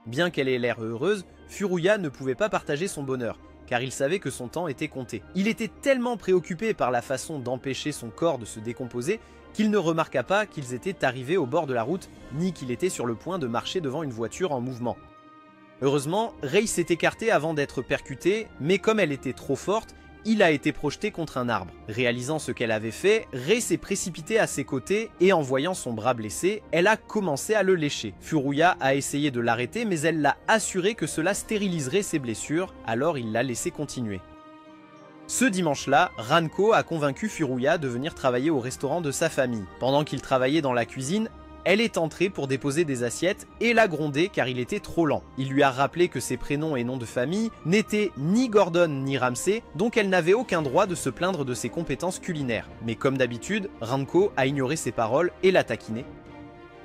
Bien qu'elle ait l'air heureuse, Furuya ne pouvait pas partager son bonheur, car il savait que son temps était compté. Il était tellement préoccupé par la façon d'empêcher son corps de se décomposer qu'il ne remarqua pas qu'ils étaient arrivés au bord de la route, ni qu'il était sur le point de marcher devant une voiture en mouvement. Heureusement, Rei s'est écarté avant d'être percuté, mais comme elle était trop forte, il a été projeté contre un arbre. Réalisant ce qu'elle avait fait, Rei s'est précipité à ses côtés et en voyant son bras blessé, elle a commencé à le lécher. Furuya a essayé de l'arrêter mais elle l'a assuré que cela stériliserait ses blessures, alors il l'a laissé continuer. Ce dimanche-là, Ranko a convaincu Furuya de venir travailler au restaurant de sa famille. Pendant qu'il travaillait dans la cuisine, elle est entrée pour déposer des assiettes et l'a grondé car il était trop lent. Il lui a rappelé que ses prénoms et noms de famille n'étaient ni Gordon ni Ramsey, donc elle n'avait aucun droit de se plaindre de ses compétences culinaires. Mais comme d'habitude, Ranko a ignoré ses paroles et l'a taquiné.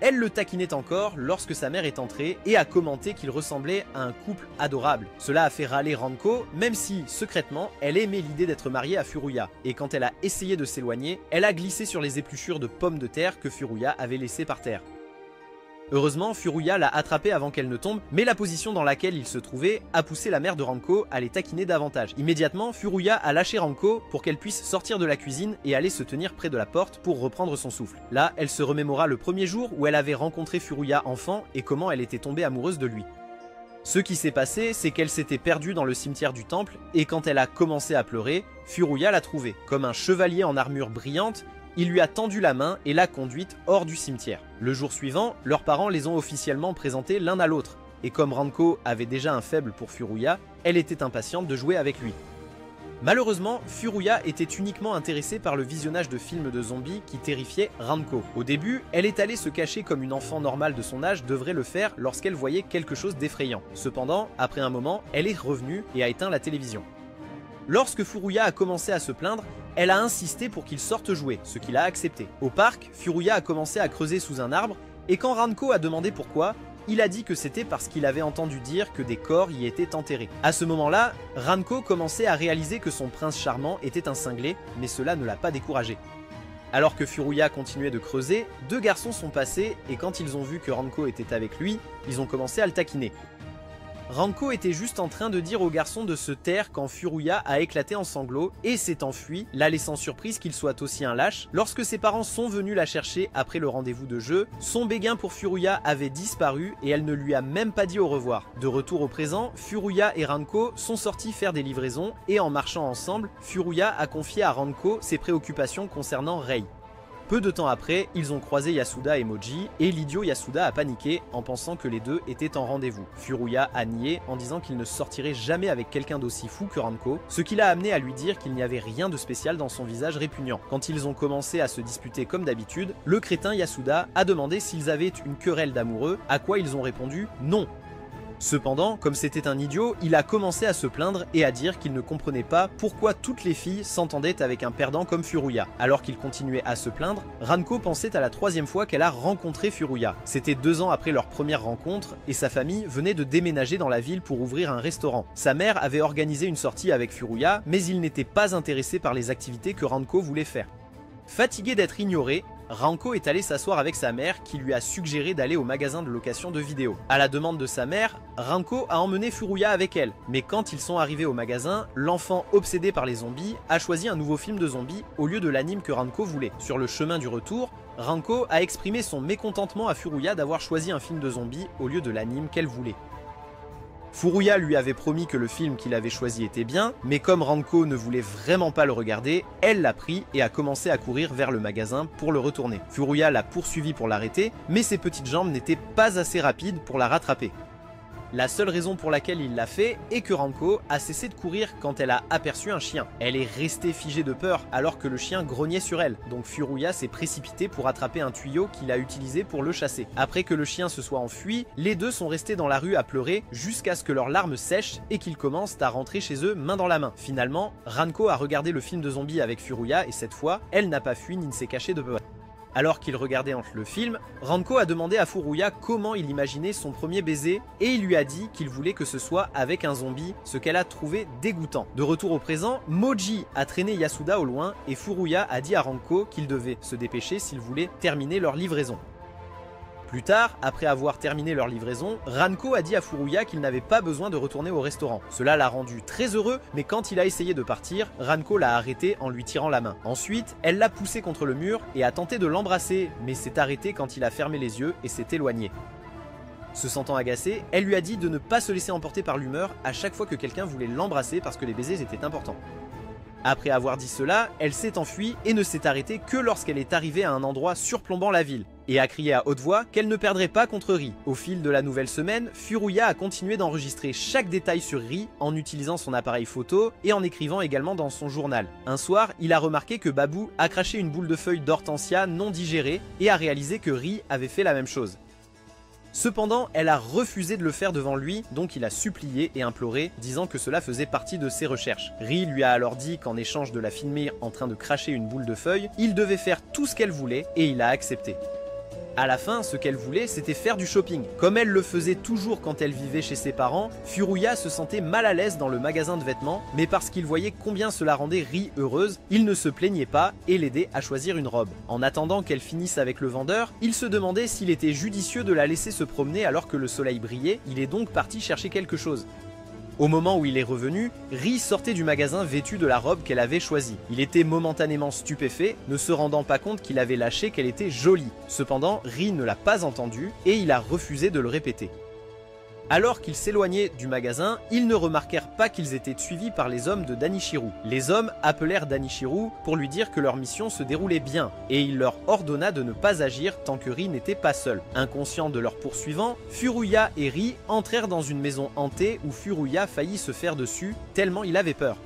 Elle le taquinait encore lorsque sa mère est entrée et a commenté qu'il ressemblait à un couple adorable. Cela a fait râler Ranko, même si, secrètement, elle aimait l'idée d'être mariée à Furuya. Et quand elle a essayé de s'éloigner, elle a glissé sur les épluchures de pommes de terre que Furuya avait laissées par terre. Heureusement, Furuya l'a attrapée avant qu'elle ne tombe, mais la position dans laquelle il se trouvait a poussé la mère de Ranko à les taquiner davantage. Immédiatement, Furuya a lâché Ranko pour qu'elle puisse sortir de la cuisine et aller se tenir près de la porte pour reprendre son souffle. Là, elle se remémora le premier jour où elle avait rencontré Furuya enfant et comment elle était tombée amoureuse de lui. Ce qui s'est passé, c'est qu'elle s'était perdue dans le cimetière du temple et quand elle a commencé à pleurer, Furuya l'a trouvée. Comme un chevalier en armure brillante, il lui a tendu la main et l'a conduite hors du cimetière. Le jour suivant, leurs parents les ont officiellement présentés l'un à l'autre. et comme Ranko avait déjà un faible pour Furuya, elle était impatiente de jouer avec lui. Malheureusement, Furuya était uniquement intéressée par le visionnage de films de zombies qui terrifiaient Ranko. Au début, elle est allée se cacher comme une enfant normale de son âge devrait le faire lorsqu'elle voyait quelque chose d'effrayant. Cependant, après un moment, elle est revenue et a éteint la télévision. Lorsque Furuya a commencé à se plaindre, elle a insisté pour qu'il sorte jouer, ce qu'il a accepté. Au parc, Furuya a commencé à creuser sous un arbre, et quand Ranko a demandé pourquoi, il a dit que c'était parce qu'il avait entendu dire que des corps y étaient enterrés. À ce moment-là, Ranko commençait à réaliser que son prince charmant était un cinglé, mais cela ne l'a pas découragé. Alors que Furuya continuait de creuser, deux garçons sont passés et quand ils ont vu que Ranko était avec lui, ils ont commencé à le taquiner. Ranko était juste en train de dire au garçon de se taire quand Furuya a éclaté en sanglots et s'est enfui, la laissant surprise qu'il soit aussi un lâche. Lorsque ses parents sont venus la chercher après le rendez-vous de jeu, son béguin pour Furuya avait disparu et elle ne lui a même pas dit au revoir. De retour au présent, Furuya et Ranko sont sortis faire des livraisons et en marchant ensemble, Furuya a confié à Ranko ses préoccupations concernant Rei. Peu de temps après, ils ont croisé Yasuda et Moji, et l'idiot Yasuda a paniqué en pensant que les deux étaient en rendez-vous. Furuya a nié en disant qu'il ne sortirait jamais avec quelqu'un d'aussi fou que Ranko, ce qui l'a amené à lui dire qu'il n'y avait rien de spécial dans son visage répugnant. Quand ils ont commencé à se disputer comme d'habitude, le crétin Yasuda a demandé s'ils avaient une querelle d'amoureux, à quoi ils ont répondu non. Cependant, comme c'était un idiot, il a commencé à se plaindre et à dire qu'il ne comprenait pas pourquoi toutes les filles s'entendaient avec un perdant comme Furuya. Alors qu'il continuait à se plaindre, Ranko pensait à la troisième fois qu'elle a rencontré Furuya. C'était 2 ans après leur première rencontre et sa famille venait de déménager dans la ville pour ouvrir un restaurant. Sa mère avait organisé une sortie avec Furuya, mais il n'était pas intéressé par les activités que Ranko voulait faire. Fatigué d'être ignoré, Ranko est allé s'asseoir avec sa mère qui lui a suggéré d'aller au magasin de location de vidéos. À la demande de sa mère, Ranko a emmené Furuya avec elle. Mais quand ils sont arrivés au magasin, l'enfant obsédé par les zombies a choisi un nouveau film de zombies au lieu de l'anime que Ranko voulait. Sur le chemin du retour, Ranko a exprimé son mécontentement à Furuya d'avoir choisi un film de zombies au lieu de l'anime qu'elle voulait. Furuya lui avait promis que le film qu'il avait choisi était bien, mais comme Ranko ne voulait vraiment pas le regarder, elle l'a pris et a commencé à courir vers le magasin pour le retourner. Furuya l'a poursuivi pour l'arrêter, mais ses petites jambes n'étaient pas assez rapides pour la rattraper. La seule raison pour laquelle il l'a fait est que Ranko a cessé de courir quand elle a aperçu un chien. Elle est restée figée de peur alors que le chien grognait sur elle, donc Furuya s'est précipité pour attraper un tuyau qu'il a utilisé pour le chasser. Après que le chien se soit enfui, les deux sont restés dans la rue à pleurer jusqu'à ce que leurs larmes sèchent et qu'ils commencent à rentrer chez eux main dans la main. Finalement, Ranko a regardé le film de zombies avec Furuya et cette fois, elle n'a pas fui ni ne s'est cachée de peur. Alors qu'il regardait le film, Ranko a demandé à Furuya comment il imaginait son premier baiser et il lui a dit qu'il voulait que ce soit avec un zombie, ce qu'elle a trouvé dégoûtant. De retour au présent, Moji a traîné Yasuda au loin et Furuya a dit à Ranko qu'il devait se dépêcher s'il voulait terminer leur livraison. Plus tard, après avoir terminé leur livraison, Ranko a dit à Furuya qu'il n'avait pas besoin de retourner au restaurant. Cela l'a rendu très heureux, mais quand il a essayé de partir, Ranko l'a arrêté en lui tirant la main. Ensuite, elle l'a poussé contre le mur et a tenté de l'embrasser, mais s'est arrêté quand il a fermé les yeux et s'est éloigné. Se sentant agacée, elle lui a dit de ne pas se laisser emporter par l'humeur à chaque fois que quelqu'un voulait l'embrasser parce que les baisers étaient importants. Après avoir dit cela, elle s'est enfuie et ne s'est arrêtée que lorsqu'elle est arrivée à un endroit surplombant la ville, et a crié à haute voix qu'elle ne perdrait pas contre Ri. Au fil de la nouvelle semaine, Furuya a continué d'enregistrer chaque détail sur Ri en utilisant son appareil photo et en écrivant également dans son journal. Un soir, il a remarqué que Babu a craché une boule de feuilles d'hortensia non digérée et a réalisé que Ri avait fait la même chose. Cependant, elle a refusé de le faire devant lui, donc il a supplié et imploré, disant que cela faisait partie de ses recherches. Ri lui a alors dit qu'en échange de la filmer en train de cracher une boule de feuilles, il devait faire tout ce qu'elle voulait et il a accepté. À la fin, ce qu'elle voulait, c'était faire du shopping. Comme elle le faisait toujours quand elle vivait chez ses parents, Furuya se sentait mal à l'aise dans le magasin de vêtements, mais parce qu'il voyait combien cela rendait Ri heureuse, il ne se plaignait pas et l'aidait à choisir une robe. En attendant qu'elle finisse avec le vendeur, il se demandait s'il était judicieux de la laisser se promener alors que le soleil brillait, il est donc parti chercher quelque chose. Au moment où il est revenu, Ri sortait du magasin vêtu de la robe qu'elle avait choisie. Il était momentanément stupéfait, ne se rendant pas compte qu'il avait lâché qu'elle était jolie. Cependant, Ri ne l'a pas entendu et il a refusé de le répéter. Alors qu'ils s'éloignaient du magasin, ils ne remarquèrent pas qu'ils étaient suivis par les hommes de Danichiro. Les hommes appelèrent Danichiro pour lui dire que leur mission se déroulait bien, et il leur ordonna de ne pas agir tant que Ri n'était pas seul. Inconscients de leurs poursuivants, Furuya et Ri entrèrent dans une maison hantée où Furuya faillit se faire dessus tellement il avait peur.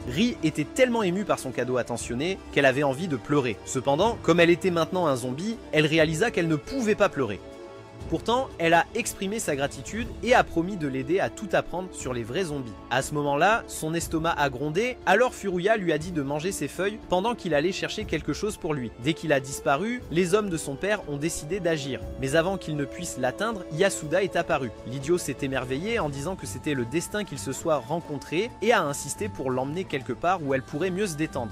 Ri était tellement émue par son cadeau attentionné qu'elle avait envie de pleurer. Cependant, comme elle était maintenant un zombie, elle réalisa qu'elle ne pouvait pas pleurer. Pourtant, elle a exprimé sa gratitude et a promis de l'aider à tout apprendre sur les vrais zombies. À ce moment-là, son estomac a grondé, alors Furuya lui a dit de manger ses feuilles pendant qu'il allait chercher quelque chose pour lui. Dès qu'il a disparu, les hommes de son père ont décidé d'agir. Mais avant qu'ils ne puissent l'atteindre, Yasuda est apparu. L'idiot s'est émerveillé en disant que c'était le destin qu'ils se soient rencontrés et a insisté pour l'emmener quelque part où elle pourrait mieux se détendre.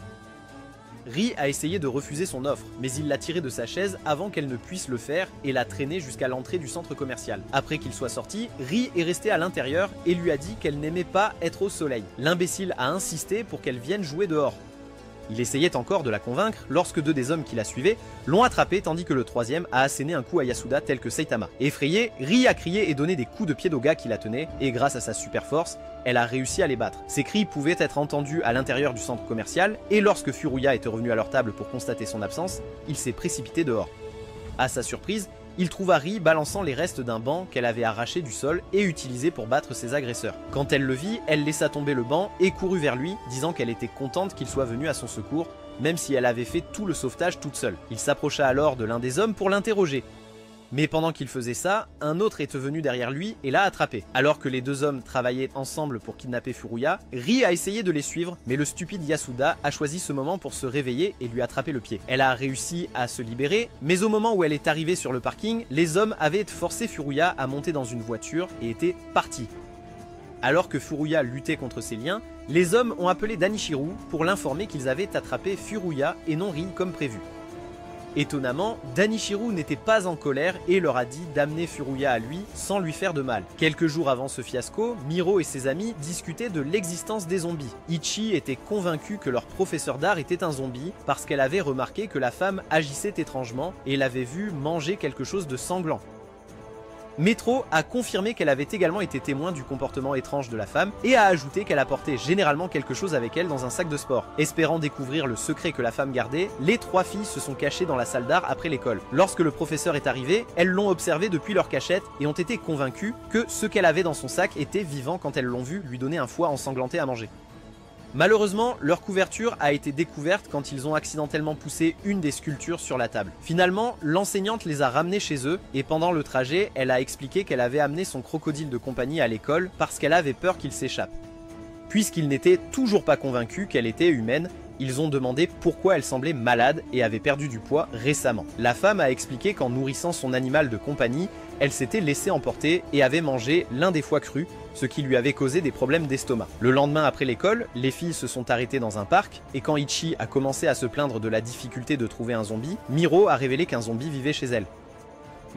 Ri a essayé de refuser son offre, mais il l'a tirée de sa chaise avant qu'elle ne puisse le faire et l'a traînée jusqu'à l'entrée du centre commercial. Après qu'il soit sorti, Ri est restée à l'intérieur et lui a dit qu'elle n'aimait pas être au soleil. L'imbécile a insisté pour qu'elle vienne jouer dehors. Il essayait encore de la convaincre lorsque deux des hommes qui la suivaient l'ont attrapé tandis que le troisième a asséné un coup à Yasuda tel que Saitama. Effrayée, Ri a crié et donné des coups de pied au gars qui la tenait et grâce à sa super force, elle a réussi à les battre. Ces cris pouvaient être entendus à l'intérieur du centre commercial et lorsque Furuya était revenu à leur table pour constater son absence, il s'est précipité dehors. À sa surprise, il trouva Ri balançant les restes d'un banc qu'elle avait arraché du sol et utilisé pour battre ses agresseurs. Quand elle le vit, elle laissa tomber le banc et courut vers lui, disant qu'elle était contente qu'il soit venu à son secours, même si elle avait fait tout le sauvetage toute seule. Il s'approcha alors de l'un des hommes pour l'interroger. Mais pendant qu'il faisait ça, un autre est venu derrière lui et l'a attrapé. Alors que les deux hommes travaillaient ensemble pour kidnapper Furuya, Ri a essayé de les suivre, mais le stupide Yasuda a choisi ce moment pour se réveiller et lui attraper le pied. Elle a réussi à se libérer, mais au moment où elle est arrivée sur le parking, les hommes avaient forcé Furuya à monter dans une voiture et étaient partis. Alors que Furuya luttait contre ses liens, les hommes ont appelé Danichiro pour l'informer qu'ils avaient attrapé Furuya et non Ri comme prévu. Étonnamment, Danichiro n'était pas en colère et leur a dit d'amener Furuya à lui sans lui faire de mal. Quelques jours avant ce fiasco, Miro et ses amis discutaient de l'existence des zombies. Ichi était convaincue que leur professeur d'art était un zombie parce qu'elle avait remarqué que la femme agissait étrangement et l'avait vu manger quelque chose de sanglant. Metro a confirmé qu'elle avait également été témoin du comportement étrange de la femme et a ajouté qu'elle apportait généralement quelque chose avec elle dans un sac de sport. Espérant découvrir le secret que la femme gardait, les trois filles se sont cachées dans la salle d'art après l'école. Lorsque le professeur est arrivé, elles l'ont observé depuis leur cachette et ont été convaincues que ce qu'elle avait dans son sac était vivant quand elles l'ont vu lui donner un foie ensanglanté à manger. Malheureusement, leur couverture a été découverte quand ils ont accidentellement poussé une des sculptures sur la table. Finalement, l'enseignante les a ramenés chez eux et pendant le trajet, elle a expliqué qu'elle avait amené son crocodile de compagnie à l'école parce qu'elle avait peur qu'il s'échappe. Puisqu'ils n'étaient toujours pas convaincus qu'elle était humaine, ils ont demandé pourquoi elle semblait malade et avait perdu du poids récemment. La femme a expliqué qu'en nourrissant son animal de compagnie, elle s'était laissée emporter et avait mangé l'un des foies crus, ce qui lui avait causé des problèmes d'estomac. Le lendemain après l'école, les filles se sont arrêtées dans un parc et quand Ichi a commencé à se plaindre de la difficulté de trouver un zombie, Miro a révélé qu'un zombie vivait chez elle.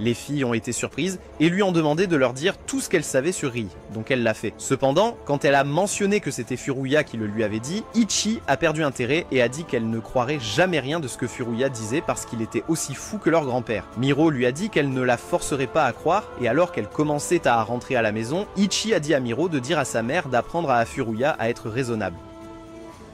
Les filles ont été surprises et lui ont demandé de leur dire tout ce qu'elle savait sur Ri, donc elle l'a fait. Cependant, quand elle a mentionné que c'était Furuya qui le lui avait dit, Ichi a perdu intérêt et a dit qu'elle ne croirait jamais rien de ce que Furuya disait parce qu'il était aussi fou que leur grand-père. Miro lui a dit qu'elle ne la forcerait pas à croire et alors qu'elle commençait à rentrer à la maison, Ichi a dit à Miro de dire à sa mère d'apprendre à Furuya à être raisonnable.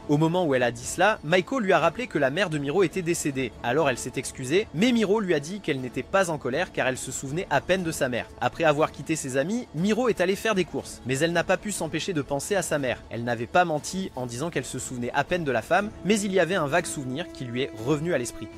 Au moment où elle a dit cela, Maiko lui a rappelé que la mère de Miro était décédée, alors elle s'est excusée, mais Miro lui a dit qu'elle n'était pas en colère car elle se souvenait à peine de sa mère. Après avoir quitté ses amis, Miro est allée faire des courses, mais elle n'a pas pu s'empêcher de penser à sa mère. Elle n'avait pas menti en disant qu'elle se souvenait à peine de la femme, mais il y avait un vague souvenir qui lui est revenu à l'esprit.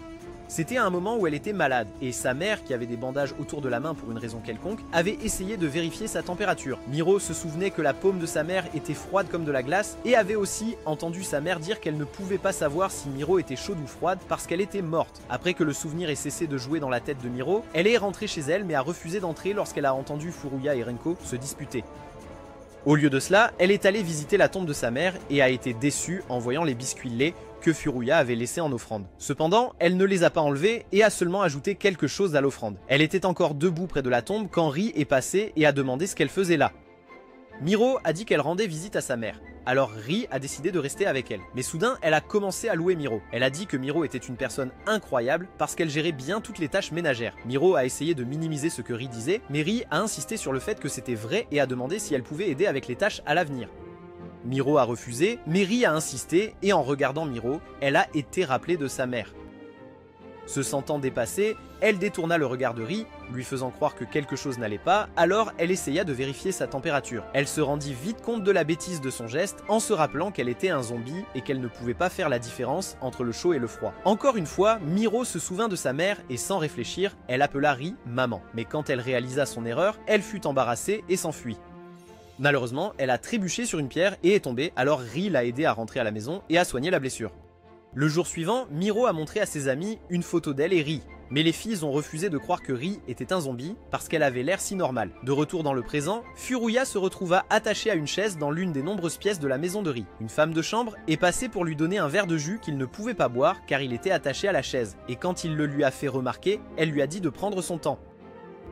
C'était à un moment où elle était malade, et sa mère, qui avait des bandages autour de la main pour une raison quelconque, avait essayé de vérifier sa température. Miro se souvenait que la paume de sa mère était froide comme de la glace, et avait aussi entendu sa mère dire qu'elle ne pouvait pas savoir si Miro était chaude ou froide parce qu'elle était morte. Après que le souvenir ait cessé de jouer dans la tête de Miro, elle est rentrée chez elle mais a refusé d'entrer lorsqu'elle a entendu Furuya et Renko se disputer. Au lieu de cela, elle est allée visiter la tombe de sa mère et a été déçue en voyant les biscuits laits que Furuya avait laissés en offrande. Cependant, elle ne les a pas enlevés et a seulement ajouté quelque chose à l'offrande. Elle était encore debout près de la tombe quand Ri est passé et a demandé ce qu'elle faisait là. Miro a dit qu'elle rendait visite à sa mère. alors Ri a décidé de rester avec elle. Mais soudain, elle a commencé à louer Miro. Elle a dit que Miro était une personne incroyable parce qu'elle gérait bien toutes les tâches ménagères. Miro a essayé de minimiser ce que Ri disait, mais Ri a insisté sur le fait que c'était vrai et a demandé si elle pouvait aider avec les tâches à l'avenir. Miro a refusé, mais Ri a insisté et en regardant Miro, elle a été rappelée de sa mère. Se sentant dépassée, elle détourna le regard de Ri, lui faisant croire que quelque chose n'allait pas, alors elle essaya de vérifier sa température. Elle se rendit vite compte de la bêtise de son geste en se rappelant qu'elle était un zombie et qu'elle ne pouvait pas faire la différence entre le chaud et le froid. Encore une fois, Miro se souvint de sa mère et sans réfléchir, elle appela Ri « maman ». Mais quand elle réalisa son erreur, elle fut embarrassée et s'enfuit. Malheureusement, elle a trébuché sur une pierre et est tombée, alors Ri l'a aidée à rentrer à la maison et à soigner la blessure. Le jour suivant, Miro a montré à ses amis une photo d'elle et Ri. Mais les filles ont refusé de croire que Ri était un zombie parce qu'elle avait l'air si normale. De retour dans le présent, Furuya se retrouva attachée à une chaise dans l'une des nombreuses pièces de la maison de Ri. Une femme de chambre est passée pour lui donner un verre de jus qu'il ne pouvait pas boire car il était attaché à la chaise. Et quand il le lui a fait remarquer, elle lui a dit de prendre son temps.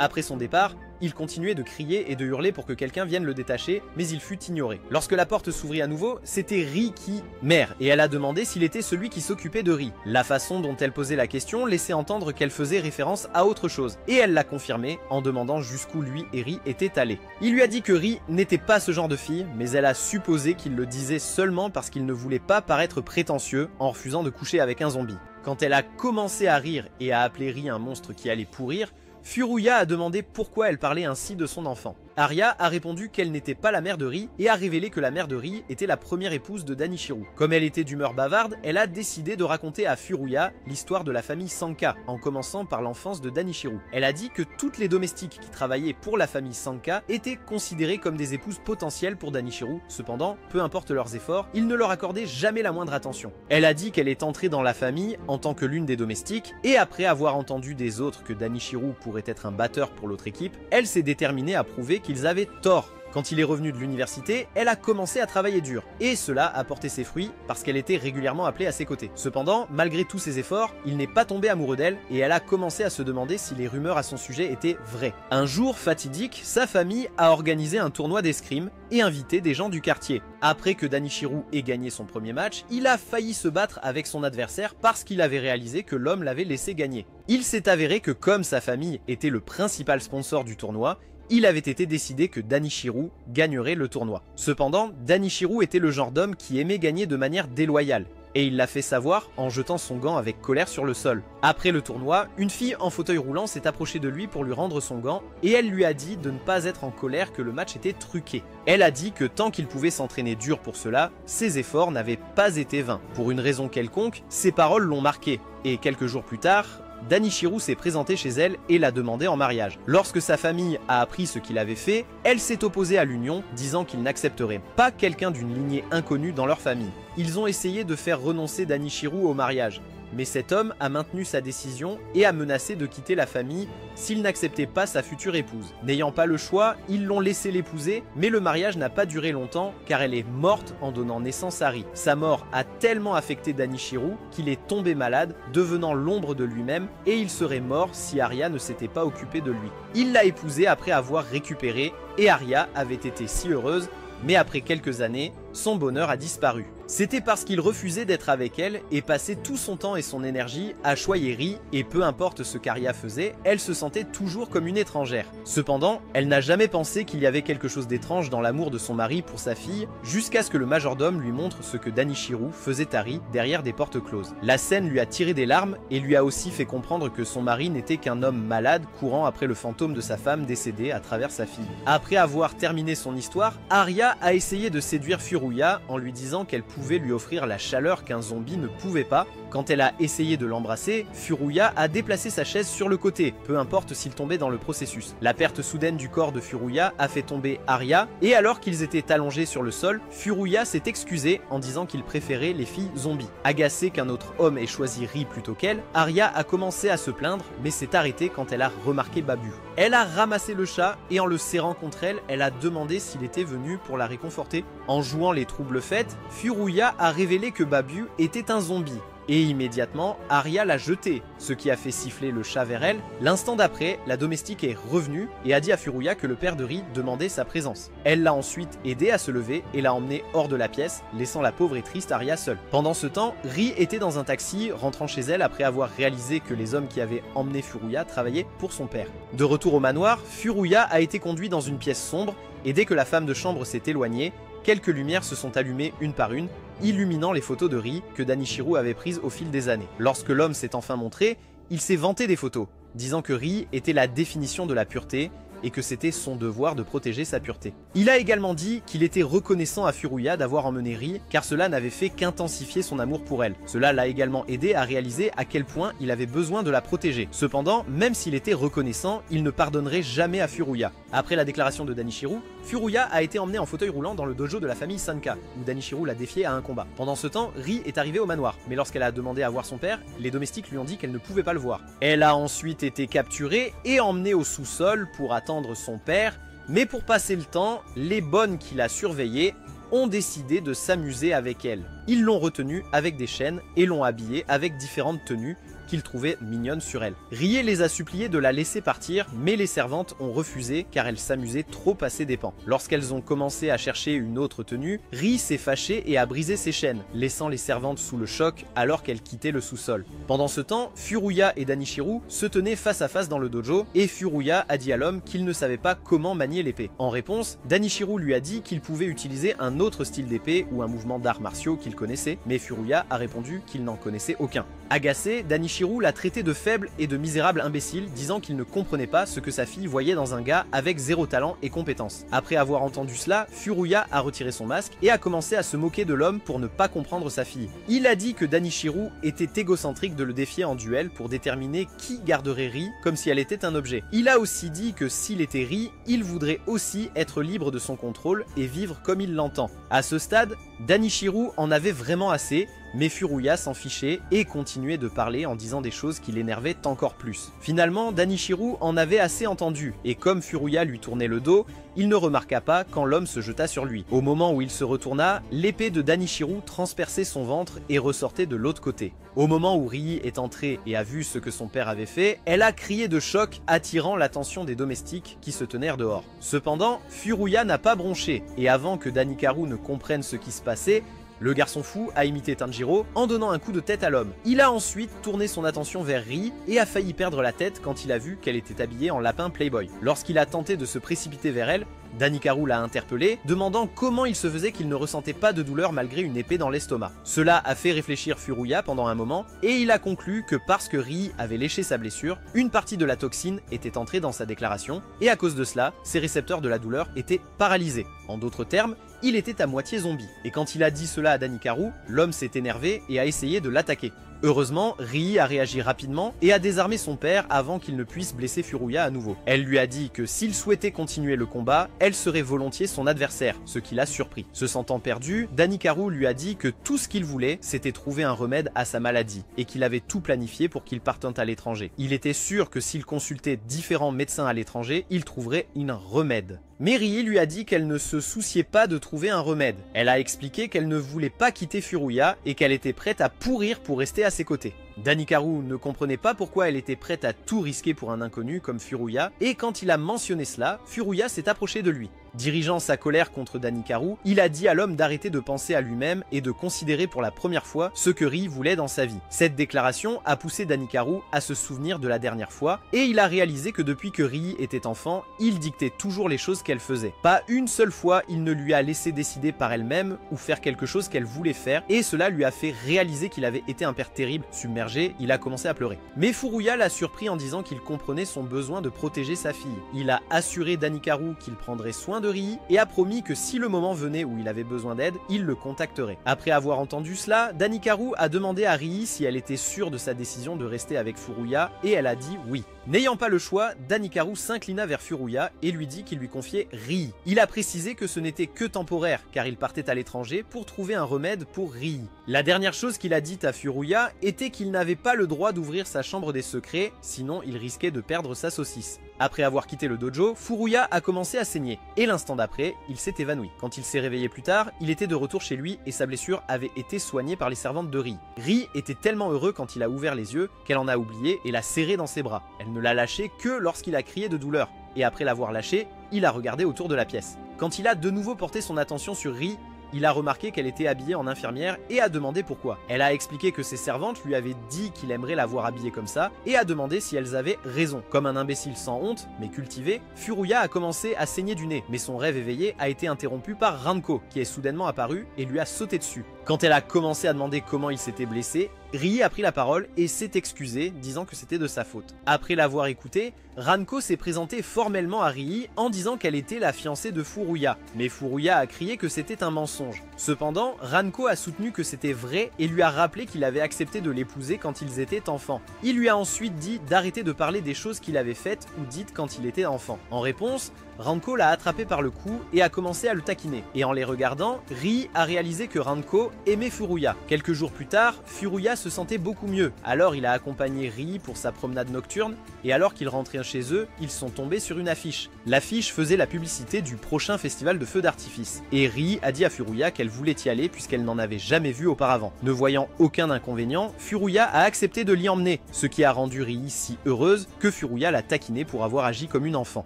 Après son départ, il continuait de crier et de hurler pour que quelqu'un vienne le détacher, mais il fut ignoré. Lorsque la porte s'ouvrit à nouveau, c'était Ri qui... mère, et elle a demandé s'il était celui qui s'occupait de Ri. La façon dont elle posait la question laissait entendre qu'elle faisait référence à autre chose, et elle l'a confirmé en demandant jusqu'où lui et Ri étaient allés. Il lui a dit que Ri n'était pas ce genre de fille, mais elle a supposé qu'il le disait seulement parce qu'il ne voulait pas paraître prétentieux en refusant de coucher avec un zombie. Quand elle a commencé à rire et à appeler Ri un monstre qui allait pourrir, Furuya a demandé pourquoi elle parlait ainsi de son enfant. Arya a répondu qu'elle n'était pas la mère de Ri et a révélé que la mère de Ri était la première épouse de Danichiro. Comme elle était d'humeur bavarde, elle a décidé de raconter à Furuya l'histoire de la famille Sanka, en commençant par l'enfance de Danichiro. Elle a dit que toutes les domestiques qui travaillaient pour la famille Sanka étaient considérées comme des épouses potentielles pour Danichiro. Cependant, peu importe leurs efforts, ils ne leur accordaient jamais la moindre attention. Elle a dit qu'elle est entrée dans la famille en tant que l'une des domestiques, et après avoir entendu des autres que Danichiro pourrait être un batteur pour l'autre équipe, elle s'est déterminée à prouver qu'ils avaient tort. Quand il est revenu de l'université, elle a commencé à travailler dur, et cela a porté ses fruits parce qu'elle était régulièrement appelée à ses côtés. Cependant, malgré tous ses efforts, il n'est pas tombé amoureux d'elle, et elle a commencé à se demander si les rumeurs à son sujet étaient vraies. Un jour fatidique, sa famille a organisé un tournoi d'escrime et invité des gens du quartier. Après que Danichiro ait gagné son premier match, il a failli se battre avec son adversaire parce qu'il avait réalisé que l'homme l'avait laissé gagner. Il s'est avéré que comme sa famille était le principal sponsor du tournoi, il avait été décidé que Danichiro gagnerait le tournoi. Cependant, Danichiro était le genre d'homme qui aimait gagner de manière déloyale, et il l'a fait savoir en jetant son gant avec colère sur le sol. Après le tournoi, une fille en fauteuil roulant s'est approchée de lui pour lui rendre son gant, et elle lui a dit de ne pas être en colère que le match était truqué. Elle a dit que tant qu'il pouvait s'entraîner dur pour cela, ses efforts n'avaient pas été vains. Pour une raison quelconque, ses paroles l'ont marqué, et quelques jours plus tard, Danichiro s'est présenté chez elle et l'a demandé en mariage. Lorsque sa famille a appris ce qu'il avait fait, elle s'est opposée à l'union, disant qu'il n'accepterait pas quelqu'un d'une lignée inconnue dans leur famille. Ils ont essayé de faire renoncer Danichiro au mariage, mais cet homme a maintenu sa décision et a menacé de quitter la famille s'il n'acceptait pas sa future épouse. N'ayant pas le choix, ils l'ont laissé l'épouser, mais le mariage n'a pas duré longtemps car elle est morte en donnant naissance à Ri. Sa mort a tellement affecté Danichiro qu'il est tombé malade, devenant l'ombre de lui-même, et il serait mort si Arya ne s'était pas occupée de lui. Il l'a épousée après avoir récupéré, et Arya avait été si heureuse, mais après quelques années, son bonheur a disparu. C'était parce qu'il refusait d'être avec elle et passait tout son temps et son énergie à choyer Ri, et peu importe ce qu'Arya faisait, elle se sentait toujours comme une étrangère. Cependant, elle n'a jamais pensé qu'il y avait quelque chose d'étrange dans l'amour de son mari pour sa fille, jusqu'à ce que le majordome lui montre ce que Danichiro faisait à Ri derrière des portes closes. La scène lui a tiré des larmes et lui a aussi fait comprendre que son mari n'était qu'un homme malade courant après le fantôme de sa femme décédée à travers sa fille. Après avoir terminé son histoire, Arya a essayé de séduire Furuya en lui disant qu'elle pouvait lui offrir la chaleur qu'un zombie ne pouvait pas. Quand elle a essayé de l'embrasser, Furuya a déplacé sa chaise sur le côté, peu importe s'il tombait dans le processus. La perte soudaine du corps de Furuya a fait tomber Arya, et alors qu'ils étaient allongés sur le sol, Furuya s'est excusé en disant qu'il préférait les filles zombies. Agacée qu'un autre homme ait choisi Ri plutôt qu'elle, Arya a commencé à se plaindre, mais s'est arrêtée quand elle a remarqué Babu. Elle a ramassé le chat, et en le serrant contre elle, elle a demandé s'il était venu pour la réconforter. En jouant les troubles fêtes, Furuya a révélé que Babu était un zombie. Et immédiatement, Arya l'a jetée, ce qui a fait siffler le chat vers elle. L'instant d'après, la domestique est revenue et a dit à Furuya que le père de Ri demandait sa présence. Elle l'a ensuite aidé à se lever et l'a emmené hors de la pièce, laissant la pauvre et triste Arya seule. Pendant ce temps, Ri était dans un taxi, rentrant chez elle après avoir réalisé que les hommes qui avaient emmené Furuya travaillaient pour son père. De retour au manoir, Furuya a été conduit dans une pièce sombre et dès que la femme de chambre s'est éloignée, quelques lumières se sont allumées une par une, illuminant les photos de Ri que Danichiro avait prises au fil des années. Lorsque l'homme s'est enfin montré, il s'est vanté des photos, disant que Ri était la définition de la pureté et que c'était son devoir de protéger sa pureté. Il a également dit qu'il était reconnaissant à Furuya d'avoir emmené Ri, car cela n'avait fait qu'intensifier son amour pour elle. Cela l'a également aidé à réaliser à quel point il avait besoin de la protéger. Cependant, même s'il était reconnaissant, il ne pardonnerait jamais à Furuya. Après la déclaration de Danichiro, Furuya a été emmené en fauteuil roulant dans le dojo de la famille Sanka, où Danichiro l'a défié à un combat. Pendant ce temps, Ri est arrivée au manoir, mais lorsqu'elle a demandé à voir son père, les domestiques lui ont dit qu'elle ne pouvait pas le voir. Elle a ensuite été capturée et emmenée au sous-sol pour attendre son père, mais pour passer le temps, les bonnes qui la surveillaient ont décidé de s'amuser avec elle. Ils l'ont retenue avec des chaînes et l'ont habillée avec différentes tenues qu'ils trouvaient mignonnes sur elle. Rie les a suppliés de la laisser partir, mais les servantes ont refusé car elle s'amusait trop à ses dépens. Lorsqu'elles ont commencé à chercher une autre tenue, Rie s'est fâchée et a brisé ses chaînes, laissant les servantes sous le choc alors qu'elles quittaient le sous-sol. Pendant ce temps, Furuya et Danichiro se tenaient face à face dans le dojo et Furuya a dit à l'homme qu'il ne savait pas comment manier l'épée. En réponse, Danichiro lui a dit qu'il pouvait utiliser un autre style d'épée ou un mouvement d'arts martiaux qu'il connaissait, mais Furuya a répondu qu'il n'en connaissait aucun. Agacé, Danichiro l'a traité de faible et de misérable imbécile, disant qu'il ne comprenait pas ce que sa fille voyait dans un gars avec zéro talent et compétences. Après avoir entendu cela, Furuya a retiré son masque et a commencé à se moquer de l'homme pour ne pas comprendre sa fille. Il a dit que Danichiro était égocentrique de le défier en duel pour déterminer qui garderait Ri comme si elle était un objet. Il a aussi dit que s'il était Ri, il voudrait aussi être libre de son contrôle et vivre comme il l'entend. À ce stade, Danichiro en avait vraiment assez, mais Furuya s'en fichait et continuait de parler en disant des choses qui l'énervaient encore plus. Finalement, Danichiro en avait assez entendu, et comme Furuya lui tournait le dos, il ne remarqua pas quand l'homme se jeta sur lui. Au moment où il se retourna, l'épée de Danichiro transperçait son ventre et ressortait de l'autre côté. Au moment où Rii est entrée et a vu ce que son père avait fait, elle a crié de choc, attirant l'attention des domestiques qui se tenèrent dehors. Cependant, Furuya n'a pas bronché, et avant que Danikaru ne comprenne ce qui se passait, le garçon fou a imité Tanjiro en donnant un coup de tête à l'homme. Il a ensuite tourné son attention vers Ri et a failli perdre la tête quand il a vu qu'elle était habillée en lapin Playboy. Lorsqu'il a tenté de se précipiter vers elle, Danikaru l'a interpellé, demandant comment il se faisait qu'il ne ressentait pas de douleur malgré une épée dans l'estomac. Cela a fait réfléchir Furuya pendant un moment, et il a conclu que parce que Ri avait léché sa blessure, une partie de la toxine était entrée dans sa déclaration, et à cause de cela, ses récepteurs de la douleur étaient paralysés. En d'autres termes, il était à moitié zombie. Et quand il a dit cela à Danikaru, l'homme s'est énervé et a essayé de l'attaquer. Heureusement, Rii a réagi rapidement et a désarmé son père avant qu'il ne puisse blesser Furuya à nouveau. Elle lui a dit que s'il souhaitait continuer le combat, elle serait volontiers son adversaire, ce qui l'a surpris. Se sentant perdu, Danikaru lui a dit que tout ce qu'il voulait, c'était trouver un remède à sa maladie, et qu'il avait tout planifié pour qu'il parte à l'étranger. Il était sûr que s'il consultait différents médecins à l'étranger, il trouverait un remède. Mais Rii lui a dit qu'elle ne se souciait pas de trouver un remède. Elle a expliqué qu'elle ne voulait pas quitter Furuya et qu'elle était prête à pourrir pour rester à ses côtés. Danikaru ne comprenait pas pourquoi elle était prête à tout risquer pour un inconnu comme Furuya, et quand il a mentionné cela, Furuya s'est approché de lui. Dirigeant sa colère contre Danikaru, il a dit à l'homme d'arrêter de penser à lui-même et de considérer pour la première fois ce que Rii voulait dans sa vie. Cette déclaration a poussé Danikaru à se souvenir de la dernière fois, et il a réalisé que depuis que Rii était enfant, il dictait toujours les choses qu'elle faisait. Pas une seule fois il ne lui a laissé décider par elle-même ou faire quelque chose qu'elle voulait faire, et cela lui a fait réaliser qu'il avait été un père terrible. Submergé, il a commencé à pleurer. Mais Furuya l'a surpris en disant qu'il comprenait son besoin de protéger sa fille. Il a assuré Danikaru qu'il prendrait soin de Rii et a promis que si le moment venait où il avait besoin d'aide, il le contacterait. Après avoir entendu cela, Danikaru a demandé à Rii si elle était sûre de sa décision de rester avec Furuya, et elle a dit oui. N'ayant pas le choix, Danikaru s'inclina vers Furuya et lui dit qu'il lui confiait Rii. Il a précisé que ce n'était que temporaire car il partait à l'étranger pour trouver un remède pour Rii. La dernière chose qu'il a dite à Furuya était qu'il n'avait pas le droit d'ouvrir sa chambre des secrets, sinon il risquait de perdre sa saucisse. Après avoir quitté le dojo, Furuya a commencé à saigner, et l'instant d'après, il s'est évanoui. Quand il s'est réveillé plus tard, il était de retour chez lui et sa blessure avait été soignée par les servantes de Rii. Rii était tellement heureux quand il a ouvert les yeux qu'elle en a oublié et l'a serré dans ses bras. Elle ne l'a lâché que lorsqu'il a crié de douleur, et après l'avoir lâché, il a regardé autour de la pièce. Quand il a de nouveau porté son attention sur Rii, il a remarqué qu'elle était habillée en infirmière et a demandé pourquoi. Elle a expliqué que ses servantes lui avaient dit qu'il aimerait la voir habillée comme ça et a demandé si elles avaient raison. Comme un imbécile sans honte, mais cultivé, Furuya a commencé à saigner du nez, mais son rêve éveillé a été interrompu par Ranko, qui est soudainement apparu et lui a sauté dessus. Quand elle a commencé à demander comment il s'était blessé, Rii a pris la parole et s'est excusé, disant que c'était de sa faute. Après l'avoir écouté, Ranko s'est présentée formellement à Rii en disant qu'elle était la fiancée de Furuya, mais Furuya a crié que c'était un mensonge. Cependant, Ranko a soutenu que c'était vrai et lui a rappelé qu'il avait accepté de l'épouser quand ils étaient enfants. Il lui a ensuite dit d'arrêter de parler des choses qu'il avait faites ou dites quand il était enfant. En réponse, Ranko l'a attrapé par le cou et a commencé à le taquiner. Et en les regardant, Rii a réalisé que Ranko aimait Furuya. Quelques jours plus tard, Furuya se sentait beaucoup mieux. Alors il a accompagné Rii pour sa promenade nocturne et alors qu'ils rentraient chez eux, ils sont tombés sur une affiche. L'affiche faisait la publicité du prochain festival de feux d'artifice. Et Rii a dit à Furuya qu'elle voulait y aller puisqu'elle n'en avait jamais vu auparavant. Ne voyant aucun inconvénient, Furuya a accepté de l'y emmener, ce qui a rendu Rii si heureuse que Furuya l'a taquinée pour avoir agi comme une enfant.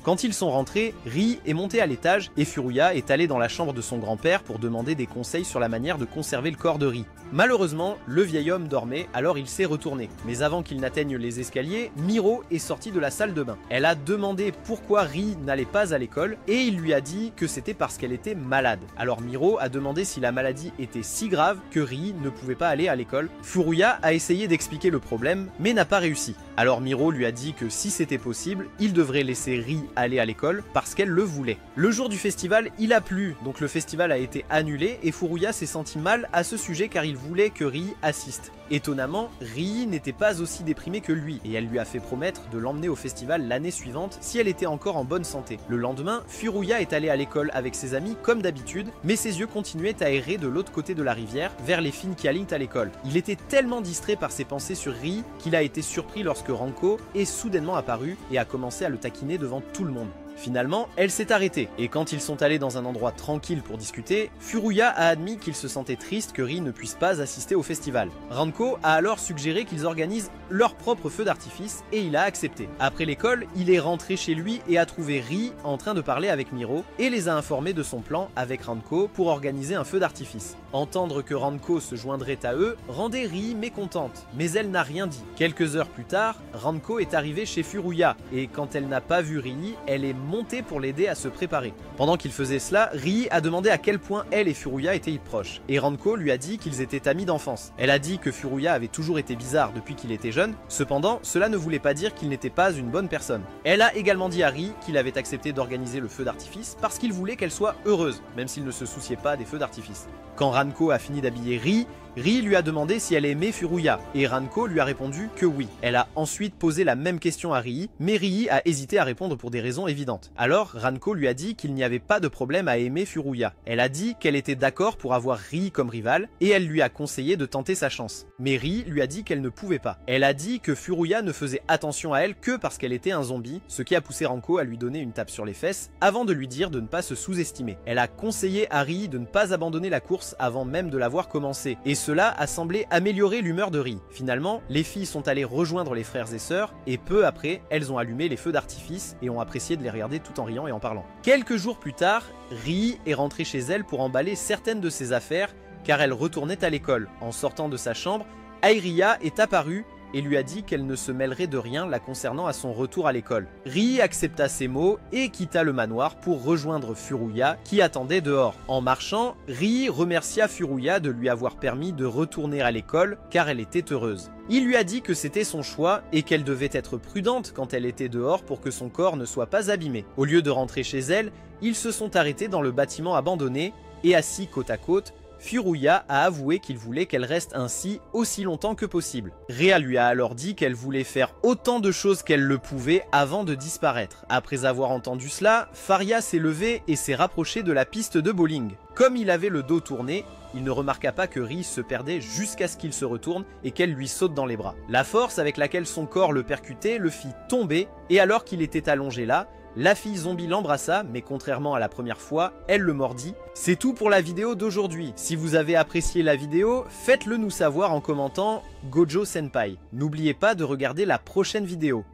Quand ils sont rentrés, Rii est monté à l'étage et Furuya est allé dans la chambre de son grand-père pour demander des conseils sur la manière de conserver le corps de Rii. Malheureusement, le vieil homme dormait, alors il s'est retourné. Mais avant qu'il n'atteigne les escaliers, Miro est sortie de la salle de bain. Elle a demandé pourquoi Rii n'allait pas à l'école et il lui a dit que c'était parce qu'elle était malade. Alors Miro a demandé si la maladie était si grave que Rii ne pouvait pas aller à l'école. Furuya a essayé d'expliquer le problème, mais n'a pas réussi. Alors Miro lui a dit que si c'était possible, il devrait laisser Rii aller à l'école parce qu'elle le voulait. Le jour du festival, il a plu, donc le festival a été annulé et Furuya s'est senti mal à ce sujet car il voulait que Rii assiste. Étonnamment, Rii n'était pas aussi déprimée que lui et elle lui a fait promettre de l'emmener au festival l'année suivante si elle était encore en bonne santé. Le lendemain, Furuya est allé à l'école avec ses amis comme d'habitude, mais ses yeux continuaient à errer de l'autre côté de la rivière vers les filles qui alignent à l'école. Il était tellement distrait par ses pensées sur Rii qu'il a été surpris lorsque Ranko est soudainement apparu et a commencé à le taquiner devant tout le monde. Finalement, elle s'est arrêtée, et quand ils sont allés dans un endroit tranquille pour discuter, Furuya a admis qu'il se sentait triste que Rii ne puisse pas assister au festival. Ranko a alors suggéré qu'ils organisent leur propre feu d'artifice, et il a accepté. Après l'école, il est rentré chez lui et a trouvé Rii en train de parler avec Miro, et les a informés de son plan avec Ranko pour organiser un feu d'artifice. Entendre que Ranko se joindrait à eux rendait Rii mécontente, mais elle n'a rien dit. Quelques heures plus tard, Ranko est arrivée chez Furuya, et quand elle n'a pas vu Rii, elle est montée pour l'aider à se préparer. Pendant qu'il faisait cela, Rii a demandé à quel point elle et Furuya étaient proches, et Ranko lui a dit qu'ils étaient amis d'enfance. Elle a dit que Furuya avait toujours été bizarre depuis qu'il était jeune, cependant, cela ne voulait pas dire qu'il n'était pas une bonne personne. Elle a également dit à Rii qu'il avait accepté d'organiser le feu d'artifice parce qu'il voulait qu'elle soit heureuse, même s'il ne se souciait pas des feux d'artifice. Quand Ranko a fini d'habiller Rii, Rii lui a demandé si elle aimait Furuya, et Ranko lui a répondu que oui. Elle a ensuite posé la même question à Rii, mais Rii a hésité à répondre pour des raisons évidentes. Alors Ranko lui a dit qu'il n'y avait pas de problème à aimer Furuya. Elle a dit qu'elle était d'accord pour avoir Rii comme rival, et elle lui a conseillé de tenter sa chance. Mais Rii lui a dit qu'elle ne pouvait pas. Elle a dit que Furuya ne faisait attention à elle que parce qu'elle était un zombie, ce qui a poussé Ranko à lui donner une tape sur les fesses, avant de lui dire de ne pas se sous-estimer. Elle a conseillé à Rii de ne pas abandonner la course avant même de l'avoir commencé, et cela a semblé améliorer l'humeur de Rii. Finalement, les filles sont allées rejoindre les frères et sœurs, et peu après, elles ont allumé les feux d'artifice et ont apprécié de les regarder tout en riant et en parlant. Quelques jours plus tard, Rii est rentrée chez elle pour emballer certaines de ses affaires, car elle retournait à l'école. En sortant de sa chambre, Airiya est apparue et lui a dit qu'elle ne se mêlerait de rien la concernant à son retour à l'école. Rii accepta ces mots et quitta le manoir pour rejoindre Furuya qui attendait dehors. En marchant, Rii remercia Furuya de lui avoir permis de retourner à l'école car elle était heureuse. Il lui a dit que c'était son choix et qu'elle devait être prudente quand elle était dehors pour que son corps ne soit pas abîmé. Au lieu de rentrer chez elle, ils se sont arrêtés dans le bâtiment abandonné et assis côte à côte, Furuya a avoué qu'il voulait qu'elle reste ainsi aussi longtemps que possible. Rhea lui a alors dit qu'elle voulait faire autant de choses qu'elle le pouvait avant de disparaître. Après avoir entendu cela, Faria s'est levé et s'est rapproché de la piste de bowling. Comme il avait le dos tourné, il ne remarqua pas que Rhys se perdait jusqu'à ce qu'il se retourne et qu'elle lui saute dans les bras. La force avec laquelle son corps le percutait le fit tomber, et alors qu'il était allongé là, la fille zombie l'embrassa, mais contrairement à la première fois, elle le mordit. C'est tout pour la vidéo d'aujourd'hui. Si vous avez apprécié la vidéo, faites-le nous savoir en commentant Gojo Senpai. N'oubliez pas de regarder la prochaine vidéo.